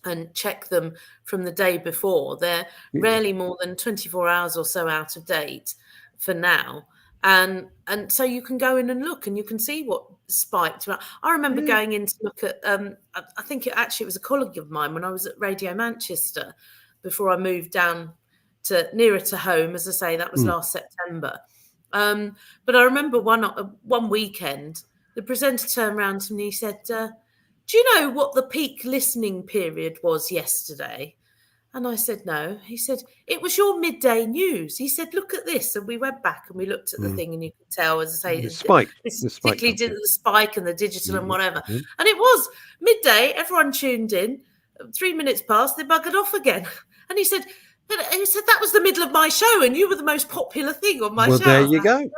and check them from the day before. They're rarely more than 24 hours or so out of date for now. And so you can go in and look, and you can see what spiked. I remember going in to look at, I think it was a colleague of mine when I was at Radio Manchester before I moved down to nearer to home. As I say, that was last September. But I remember one weekend, the presenter turned around to me and he said, do you know what the peak listening period was yesterday? And I said, no. He said, it was your midday news. He said, look at this. And we went back and we looked at the thing, and you could tell, as I say, the spike. Particularly did the spike and the digital and whatever. And it was midday. Everyone tuned in. 3 minutes passed, they buggered off again. And he said, that was the middle of my show, and you were the most popular thing on my show. Well, there you go.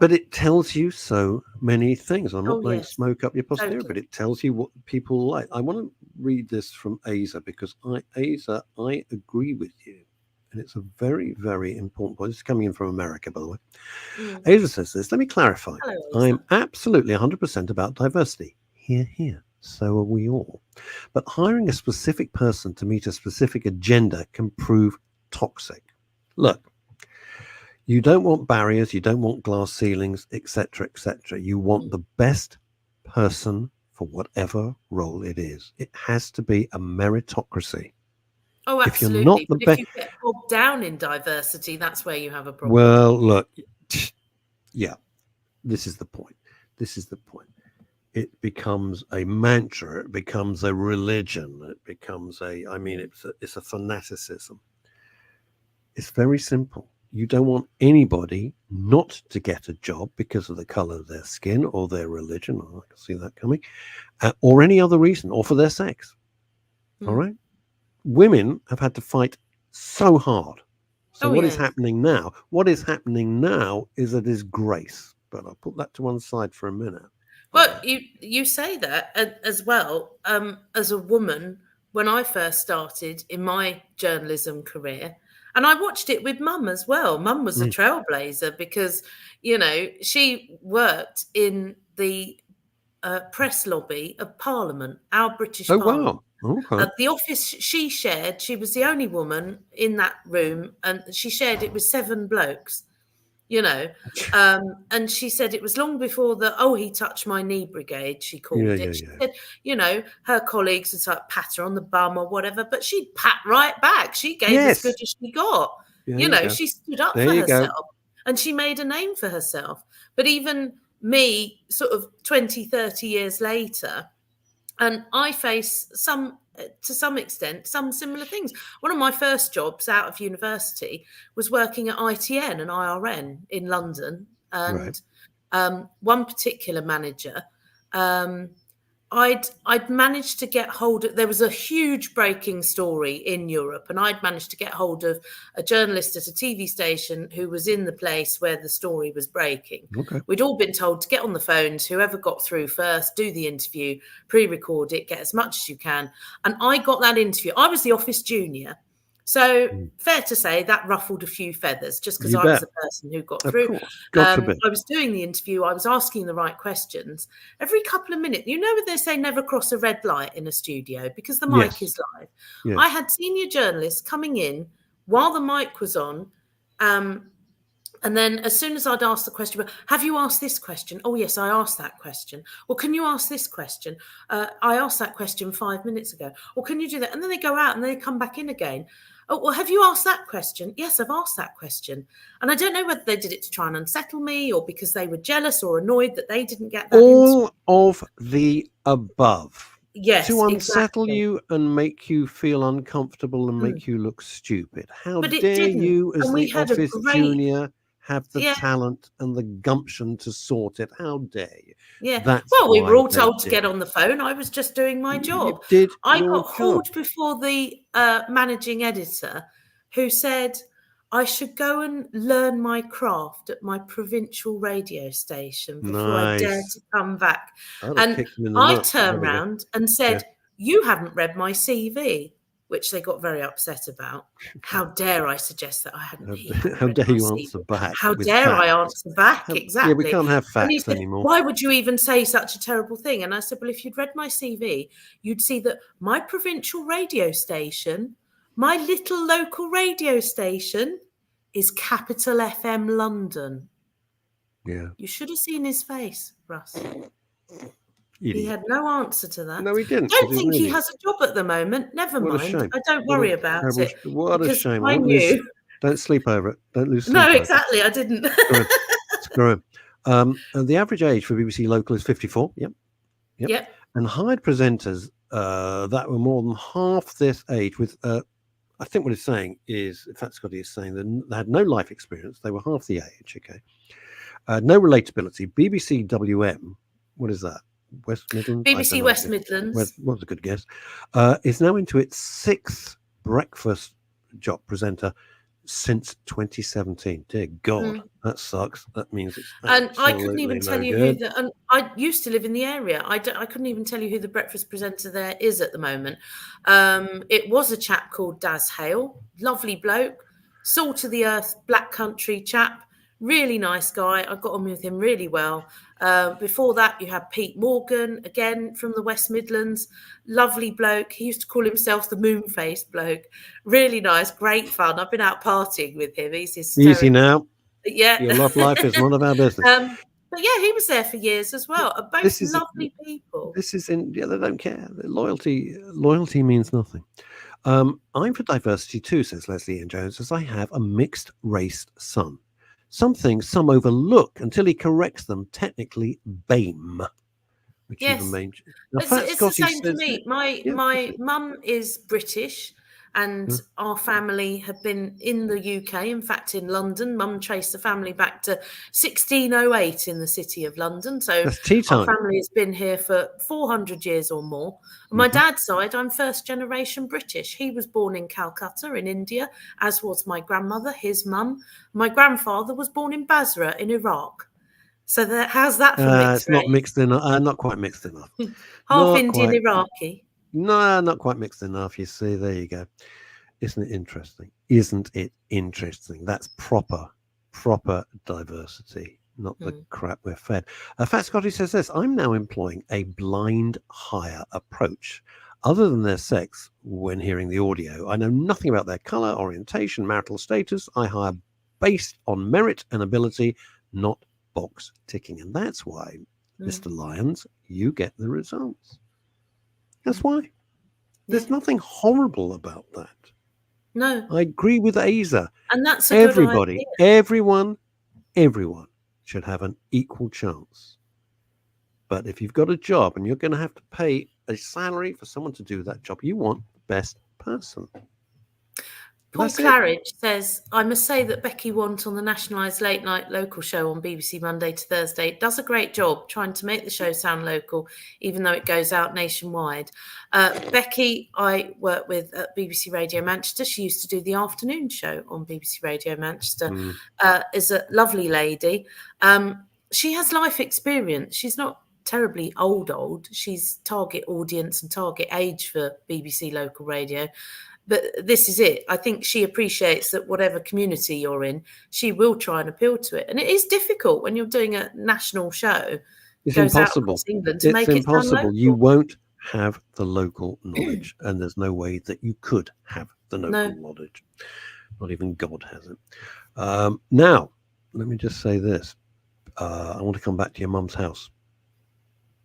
But it tells you so many things. I'm not going to smoke up your posterior, but it tells you what people like. I want to read this from Asa, because I agree with you. And it's a very, very important point. This is coming in from America, by the way. Asa says this. Let me clarify. Hello, I'm absolutely 100% about diversity. Here. So are we all. But hiring a specific person to meet a specific agenda can prove toxic. Look, you don't want barriers, you don't want glass ceilings, etc., etc. You want the best person for whatever role it is. It has to be a meritocracy. Oh, absolutely. If you're not if you get bogged down in diversity, that's where you have a problem. Well, look, yeah, this is the point. It becomes a mantra. It becomes a religion. It becomes it's a fanaticism. It's very simple. You don't want anybody not to get a job because of the color of their skin or their religion. I can see that coming, or any other reason, or for their sex. All right. Women have had to fight so hard. So what is happening now? What is happening now is a disgrace. But I'll put that to one side for a minute. Well, you say that as well. As a woman, when I first started in my journalism career, and I watched it with Mum as well. Mum was a trailblazer because, she worked in the press lobby of Parliament, our British Parliament. Wow. Okay. The office she shared, she was the only woman in that room, and she shared it with 7 blokes. And she said it was long before he touched my knee brigade, she called it. She said, her colleagues would like pat her on the bum or whatever, but she'd pat right back. She gave as good as she got. She stood up for herself and she made a name for herself. But even me, sort of 20, 30 years later, and I face to some extent, some similar things. One of my first jobs out of university was working at ITN and IRN in London. And one particular manager, I'd managed to get hold of, there was a huge breaking story in Europe, and I'd managed to get hold of a journalist at a TV station who was in the place where the story was breaking. Okay. We'd all been told to get on the phones, whoever got through first, do the interview, pre-record it, get as much as you can. And I got that interview. I was the office junior. So fair to say that ruffled a few feathers just because I was the person who got through. I was doing the interview. I was asking the right questions. Every couple of minutes, when they say never cross a red light in a studio because the mic is live. Yes. I had senior journalists coming in while the mic was on. And then as soon as I'd ask the question, have you asked this question? Oh, yes, I asked that question. Well, can you ask this question? I asked that question 5 minutes ago. Or can you do that? And then they go out and they come back in again. Oh, well, have you asked that question? Yes, I've asked that question. And I don't know whether they did it to try and unsettle me or because they were jealous or annoyed that they didn't get that. All of the above. Yes, to unsettle exactly. you and make you feel uncomfortable and make you look stupid. How But it dare didn't. you, as And we the had a office great- junior, have the Yeah. talent and the gumption to sort it? How dare you? Yeah. That's Well, we why were all they told to did get it. on the phone. I was just doing my job. You did I your got hauled job. before the managing editor, who said I should go and learn my craft at my provincial radio station before I dare Nice. to come back. I'd have And kicked him in the I nuts, but there turned we go. round and said, "You haven't read my CV," which they got very upset about. How dare I suggest that I hadn't? How dare you answer back? How with dare facts? I answer back? Exactly. Yeah, we can't have And he facts said, anymore. "Why would you even say such a terrible thing?" And I said, "Well, if you'd read my CV, you'd see that my provincial radio station, my little local radio station, is Capital FM London." Yeah. You should have seen his face, Russ. Idiot. He had no answer to that. No, he didn't. Don't think he has a job at the moment. Never what mind. A shame. I don't worry about it. What a shame. I knew. Don't sleep over it. Don't lose sleep. No, exactly. I didn't. Screw him. The average age for BBC Local is 54. Yep. And hired presenters that were more than half this age with, I think what it's saying is, in fact, Scotty is saying that they had no life experience. They were half the age. Okay. No relatability. BBC WM, what is that? West Midlands? BBC West Midlands. What's a good guess? Is now into its 6th breakfast job presenter since 2017. Dear God, that sucks. That means it's and I couldn't even tell you who the. And I used to live in the area. I couldn't even tell you who the breakfast presenter there is at the moment. It was a chap called Daz Hale, lovely bloke, salt of the earth, black country chap. Really nice guy. I got on with him really well. Before that, you had Pete Morgan, again from the West Midlands. Lovely bloke. He used to call himself the moon-faced bloke. Really nice, great fun. I've been out partying with him. He's hysterical. Easy now. Yeah. Your love life is none of our business. But yeah, he was there for years as well. Both lovely people. This is in. Yeah, they don't care. Loyalty means nothing. I'm for diversity too, says Leslie Ian Jones, as I have a mixed race son. Some things some overlook until he corrects them, technically BAME. Which yes. Even means, it's the same to me. My mum is British and our family have been in the UK, in fact in London. Mum traced the family back to 1608 in the city of London. So our family has been here for 400 years or more. On my dad's side, I'm first generation British. He was born in Calcutta in India, as was my grandmother, his mum. My grandfather was born in Basra in Iraq. So how's that for mixed It's not mixed enough. Not quite mixed enough. Half Indian, Iraqi. No, not quite mixed enough. You see, there you go. Isn't it interesting? Isn't it interesting? That's proper diversity, not the crap we're fed. Fat Scotty says this: I'm now employing a blind hire approach. Other than their sex, when hearing the audio, I know nothing about their color, orientation, marital status. I hire based on merit and ability, not box ticking. And that's why, Mr. Lyons, you get the results. That's why. There's nothing horrible about that. No. I agree with Asa. And that's everybody, everyone should have an equal chance. But if you've got a job and you're going to have to pay a salary for someone to do that job, you want the best person. Paul Claridge says, I must say that Becky Want on the nationalised late night local show on BBC Monday to Thursday does a great job trying to make the show sound local, even though it goes out nationwide. Becky, I work with at BBC Radio Manchester. She used to do the afternoon show on BBC Radio Manchester. Is a lovely lady. She has life experience. She's not terribly old. She's target audience and target age for BBC local radio. But this is it. I think she appreciates that whatever community you're in, she will try and appeal to it. And it is difficult when you're doing a national show. It's impossible. England to make impossible. You won't have the local knowledge, and there's no way that you could have the local knowledge. Not even God has it. Now, let me just say this. I want to come back to your mum's house.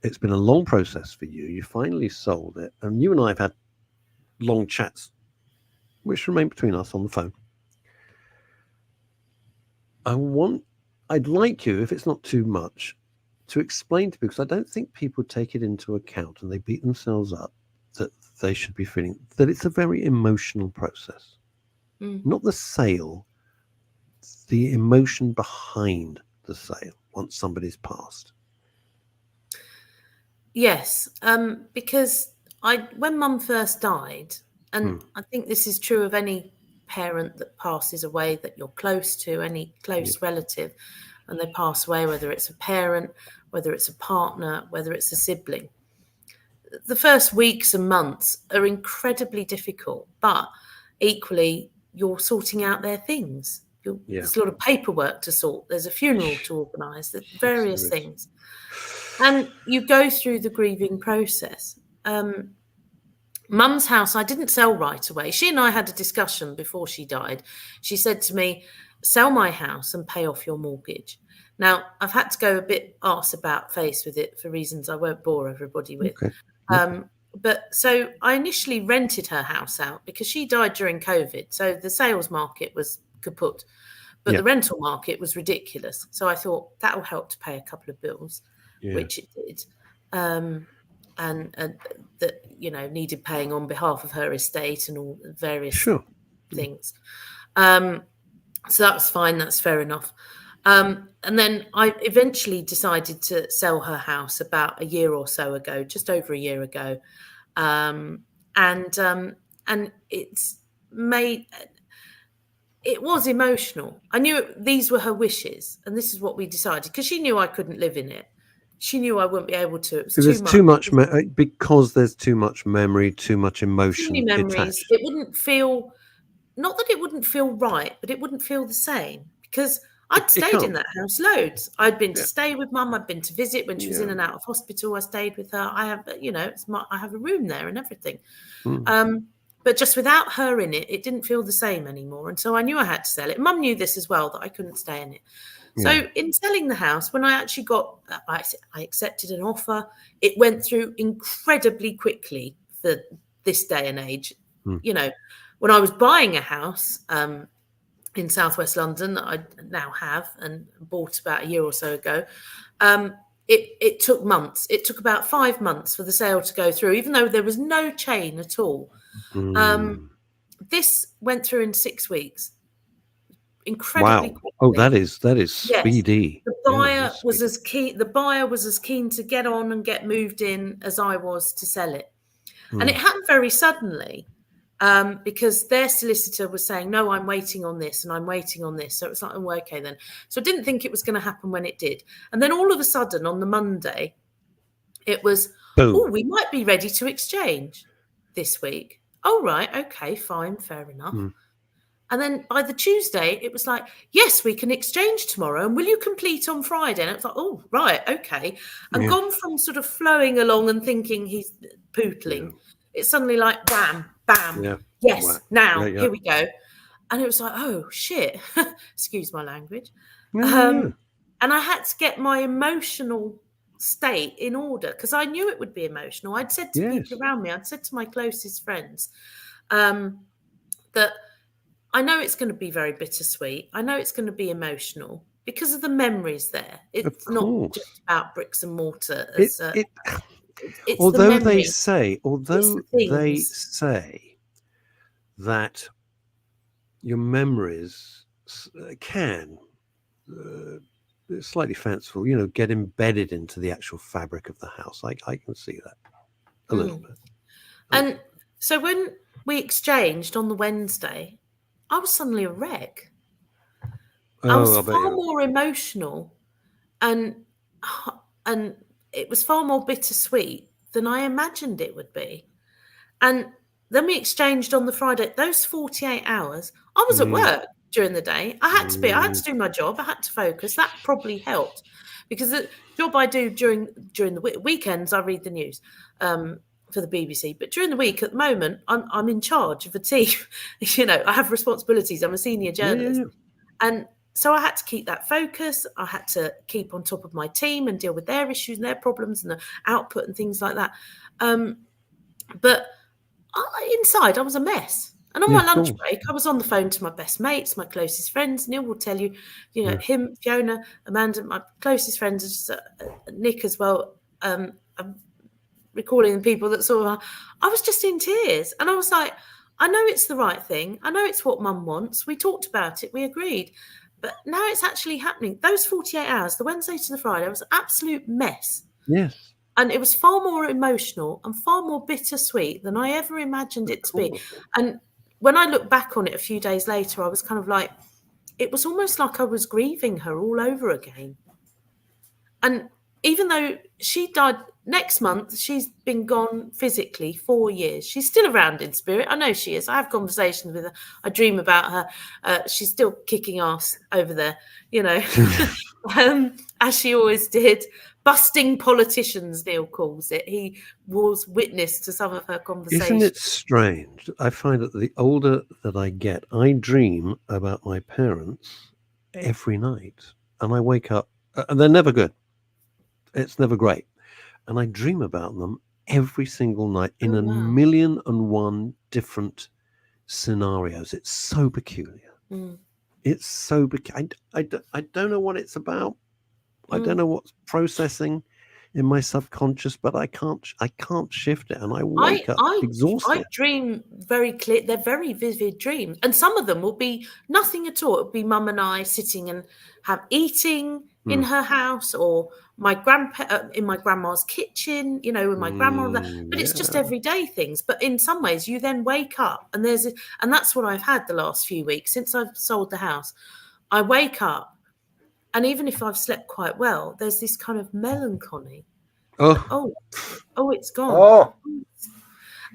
It's been a long process for you. You finally sold it. And you and I have had long chats which remain between us on the phone. I'd like you, if it's not too much, to explain to me, because I don't think people take it into account and they beat themselves up, that they should be feeling that it's a very emotional process. Not the sale, the emotion behind the sale once somebody's passed. Yes, because when Mum first died, and I think this is true of any parent that passes away that you're close to, any close relative, and they pass away, whether it's a parent, whether it's a partner, whether it's a sibling. The first weeks and months are incredibly difficult, but equally you're sorting out their things. There's a lot of paperwork to sort. There's a funeral to organise. There's various things. And you go through the grieving process. Mum's house, I didn't sell right away. She and I had a discussion before she died. She said to me, sell my house and pay off your mortgage. Now, I've had to go a bit arse about face with it for reasons I won't bore everybody with. Okay. But so I initially rented her house out because she died during COVID. So the sales market was kaput, but the rental market was ridiculous. So I thought that will help to pay a couple of bills, which it did. And that, needed paying on behalf of her estate and all various things. So that's fine. That's fair enough. And then I eventually decided to sell her house about a year or so ago, just over a year ago. And it was emotional. I knew these were her wishes, and this is what we decided, because she knew I couldn't live in it. She knew I wouldn't be able to. It was too much because there's too much memory, too much emotion. Too many memories. Attached. It wouldn't feel, not that it wouldn't feel right, but it wouldn't feel the same, because I'd stayed in that house loads. I'd been to stay with Mum. I'd been to visit when she was in and out of hospital. I stayed with her. I have, I have a room there and everything. But just without her in it, it didn't feel the same anymore. And so I knew I had to sell it. Mum knew this as well, that I couldn't stay in it. So in selling the house, when I actually I accepted an offer, it went through incredibly quickly for this day and age. When I was buying a house in southwest London that I now have and bought about a year or so ago, it took months. It took about 5 months for the sale to go through, even though there was no chain at all. This went through in 6 weeks. Incredibly quickly. Oh, that is speedy. The buyer was as keen. The buyer was as keen to get on and get moved in as I was to sell it, and it happened very suddenly because their solicitor was saying, "No, I'm waiting on this and I'm waiting on this." So it was like, "Oh, okay then." So I didn't think it was going to happen when it did, and then all of a sudden on the Monday, it was, "Oh, we might be ready to exchange this week." Oh, right, okay, fine, fair enough. And then by the Tuesday, it was like, yes, we can exchange tomorrow. And will you complete on Friday? And it was like, oh, right, okay. And gone from sort of flowing along and thinking he's pootling. It's suddenly like, bam, bam, yes, now, here we go. And it was like, oh, shit. Excuse my language. And I had to get my emotional state in order because I knew it would be emotional. I'd said to people around me, I'd said to my closest friends that I know it's going to be very bittersweet. I know it's going to be emotional because of the memories there. It's not just about bricks and mortar. It's although they say that your memories can, slightly fanciful, get embedded into the actual fabric of the house. I can see that a little bit. And so when we exchanged on the Wednesday, I was suddenly a wreck. I was far more emotional and it was far more bittersweet than I imagined it would be. And then we exchanged on the Friday. Those 48 hours, I was at work during the day. I had to do my job. I had to focus. That probably helped because the job I do during the weekends, I read the news. For the BBC, but during the week at the moment, I'm in charge of a team. I have responsibilities. I'm a senior journalist, and so I had to keep that focus. I had to keep on top of my team and deal with their issues and their problems and the output and things like that. But inside, I was a mess. And on my lunch break, I was on the phone to my best mates, my closest friends. Neil will tell you, him, Fiona, Amanda, my closest friends, Nick as well. I'm recalling the people that saw her. I was just in tears. And I was like, I know it's the right thing. I know it's what Mum wants. We talked about it. We agreed. But now it's actually happening. Those 48 hours, the Wednesday to the Friday, was an absolute mess. Yes. And it was far more emotional and far more bittersweet than I ever imagined it to be. And when I look back on it a few days later, I was kind of like, it was almost like I was grieving her all over again. And even though she died next month, she's been gone physically 4 years. She's still around in spirit. I know she is. I have conversations with her. I dream about her. She's still kicking ass over there, as she always did. Busting politicians, Neil calls it. He was witness to some of her conversations. Isn't it strange? I find that the older that I get, I dream about my parents every night. And I wake up, and they're never good. It's never great. And I dream about them every single night in a million and one different scenarios. It's so peculiar. It's so peculiar. I don't know what it's about. I don't know what's processing in my subconscious, but I can't shift it, and I wake up exhausted. I dream very clear. They're very vivid dreams, and some of them will be nothing at all. It'll be Mum and I sitting and eating in her house, or my in my grandma's kitchen, with my grandma. But it's just everyday things. But in some ways, you then wake up, and and that's what I've had the last few weeks since I've sold the house. I wake up. And even if I've slept quite well, there's this kind of melancholy. Oh, it's gone. Oh.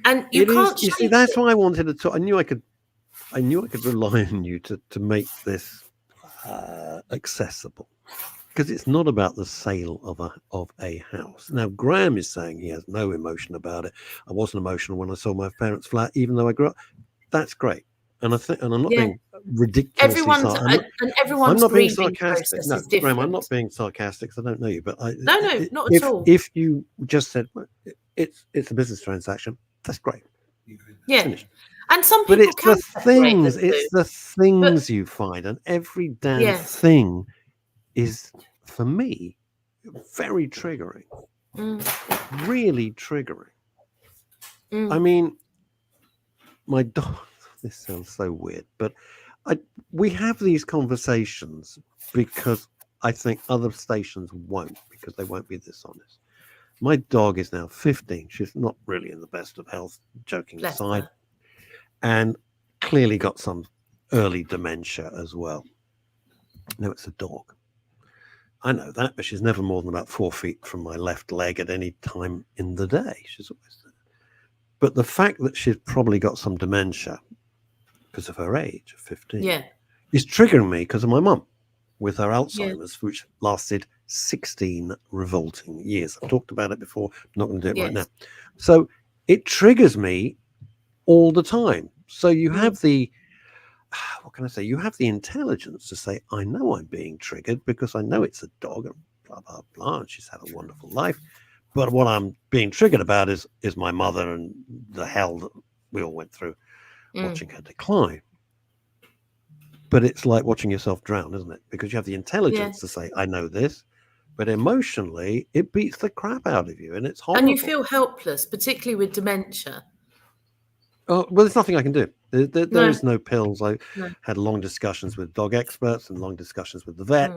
And you can't. You see, that's why I wanted to talk. I knew I could rely on you to make this accessible, because it's not about the sale of a house. Now, Graham is saying he has no emotion about it. I wasn't emotional when I sold my parents' flat, even though I grew up. That's great. And I'm not being ridiculously everyone's I'm not being grieving sarcastic. No, Graham, I'm not being sarcastic because I don't know you. But not at all. If you just said it's a business transaction, that's great. Yeah. Finished. And some people it's the things you find, and every damn thing is, for me, very triggering. Really triggering. I mean, my dog. This sounds so weird, but we have these conversations because I think other stations won't, because they won't be this honest. My dog is now 15. She's not really in the best of health, joking aside, and clearly got some early dementia as well. Now, it's a dog. I know that, but she's never more than about 4 feet from my left leg at any time in the day. She's always there. But the fact that she's probably got some dementia because of her age of 15 is triggering me because of my mum with her Alzheimer's, which lasted 16 revolting years. I've talked about it before. I'm not going to do it right now. So it triggers me all the time. So you have the, what can I say? You have the intelligence to say, I know I'm being triggered because I know it's a dog and blah, blah, blah. And she's had a wonderful life. But what I'm being triggered about is my mother and the hell that we all went through watching her decline. But it's like watching yourself drown, isn't it? Because you have the intelligence to say, I know this, but emotionally it beats the crap out of you, and it's horrible. And you feel helpless, particularly with dementia. Oh, well, there's nothing I can do. There is no pills. I had long discussions with dog experts and long discussions with the vet.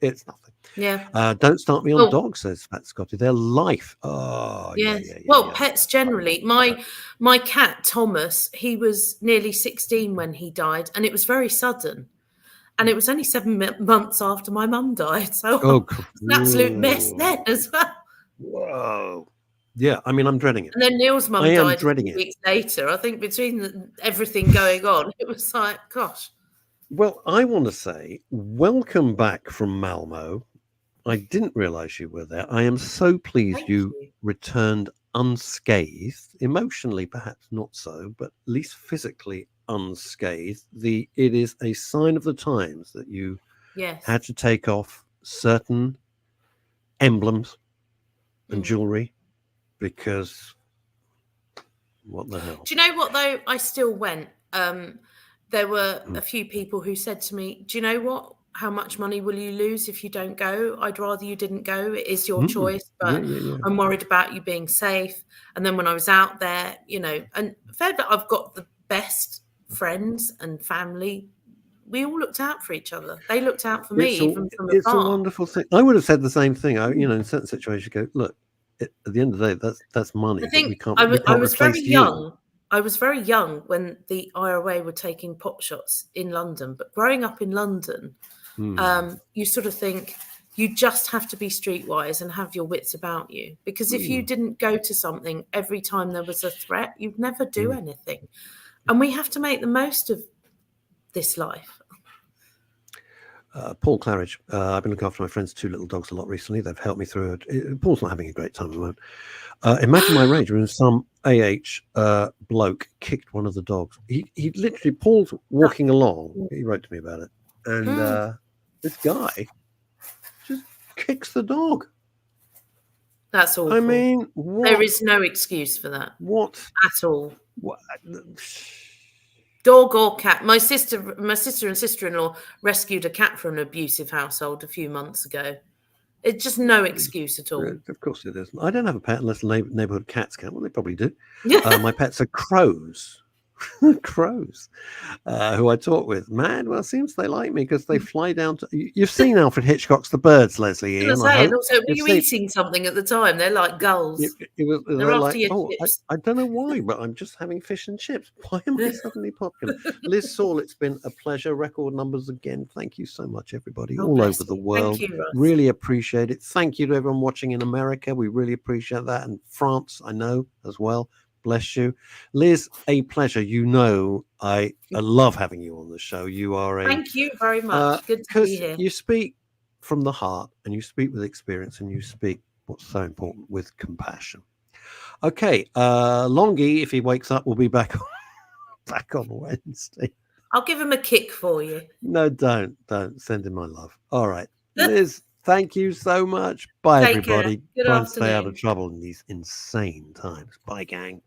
It's nothing. Yeah. Don't start me on dogs, says Fat Scotty. They're life. Oh, yeah. Pets generally. My cat Thomas, he was nearly 16 when he died, and it was very sudden. And it was only 7 months after my mum died, so it's an absolute mess then as well. Whoa. Yeah, I mean, I'm dreading it. And then Neil's mum died a few weeks later. I think between everything going on, it was like, gosh. Well, I want to say, welcome back from Malmo. I didn't realize you were there. I am so pleased you returned unscathed. Emotionally, perhaps not so, but at least physically unscathed. It is a sign of the times that you had to take off certain emblems and jewelry, because What the hell? Do you know what, though? I still went. There were a few people who said to me, do you know what? How much money will you lose if you don't go? I'd rather you didn't go. It is your choice, but I'm worried about you being safe. And then when I was out there, you know, and fair that I've got the best friends and family. We all looked out for each other. They looked out for me, even from afar. It's a wonderful thing. I would have said the same thing. You know, in certain situations, you go, look, at the end of the day, that's money. I think I was very young. I was very young when the IRA were taking pot shots in London. But growing up in London, you sort of think you just have to be streetwise and have your wits about you. Because if you didn't go to something every time there was a threat, you'd never do anything. And we have to make the most of this life. Paul Claridge, I've been looking after my friend's 2 little dogs a lot recently. They've helped me through it. Paul's not having a great time at the moment. Imagine my rage when some bloke kicked one of the dogs. He literally, Paul's walking along. He wrote to me about it. And this guy just kicks the dog. That's awful. I mean, what? There is no excuse for that. What? At all. What? Dog or cat. My sister and sister-in-law rescued a cat from an abusive household a few months ago. It's just no excuse at all. Of course it isn't. I don't have a pet unless neighborhood cats count. Well, they probably do. My pets are crows. Crows, who I talk with. Man, well, it seems they like me because they fly down to. You've seen Alfred Hitchcock's The Birds, Leslie. Ian, also, were you eating something at the time? They're like gulls. They're like, I don't know why, but I'm just having fish and chips. Why am I suddenly popular? Liz Saul, it's been a pleasure. Record numbers again. Thank you so much, everybody, all over the world. Thank you, Russ. Really appreciate it. Thank you to everyone watching in America. We really appreciate that, and France, I know as well. Bless you, Liz. A pleasure. You know, I love having you on the show. You are thank you very much. Good to be here. You speak from the heart, and you speak with experience, and you speak what's so important with compassion. Okay, Longie, if he wakes up, will be back on Wednesday. I'll give him a kick for you. No, don't send him my love. All right, Liz. Thank you so much. Bye, everybody. Good Try and afternoon. stay out of trouble in these insane times. Bye, gang.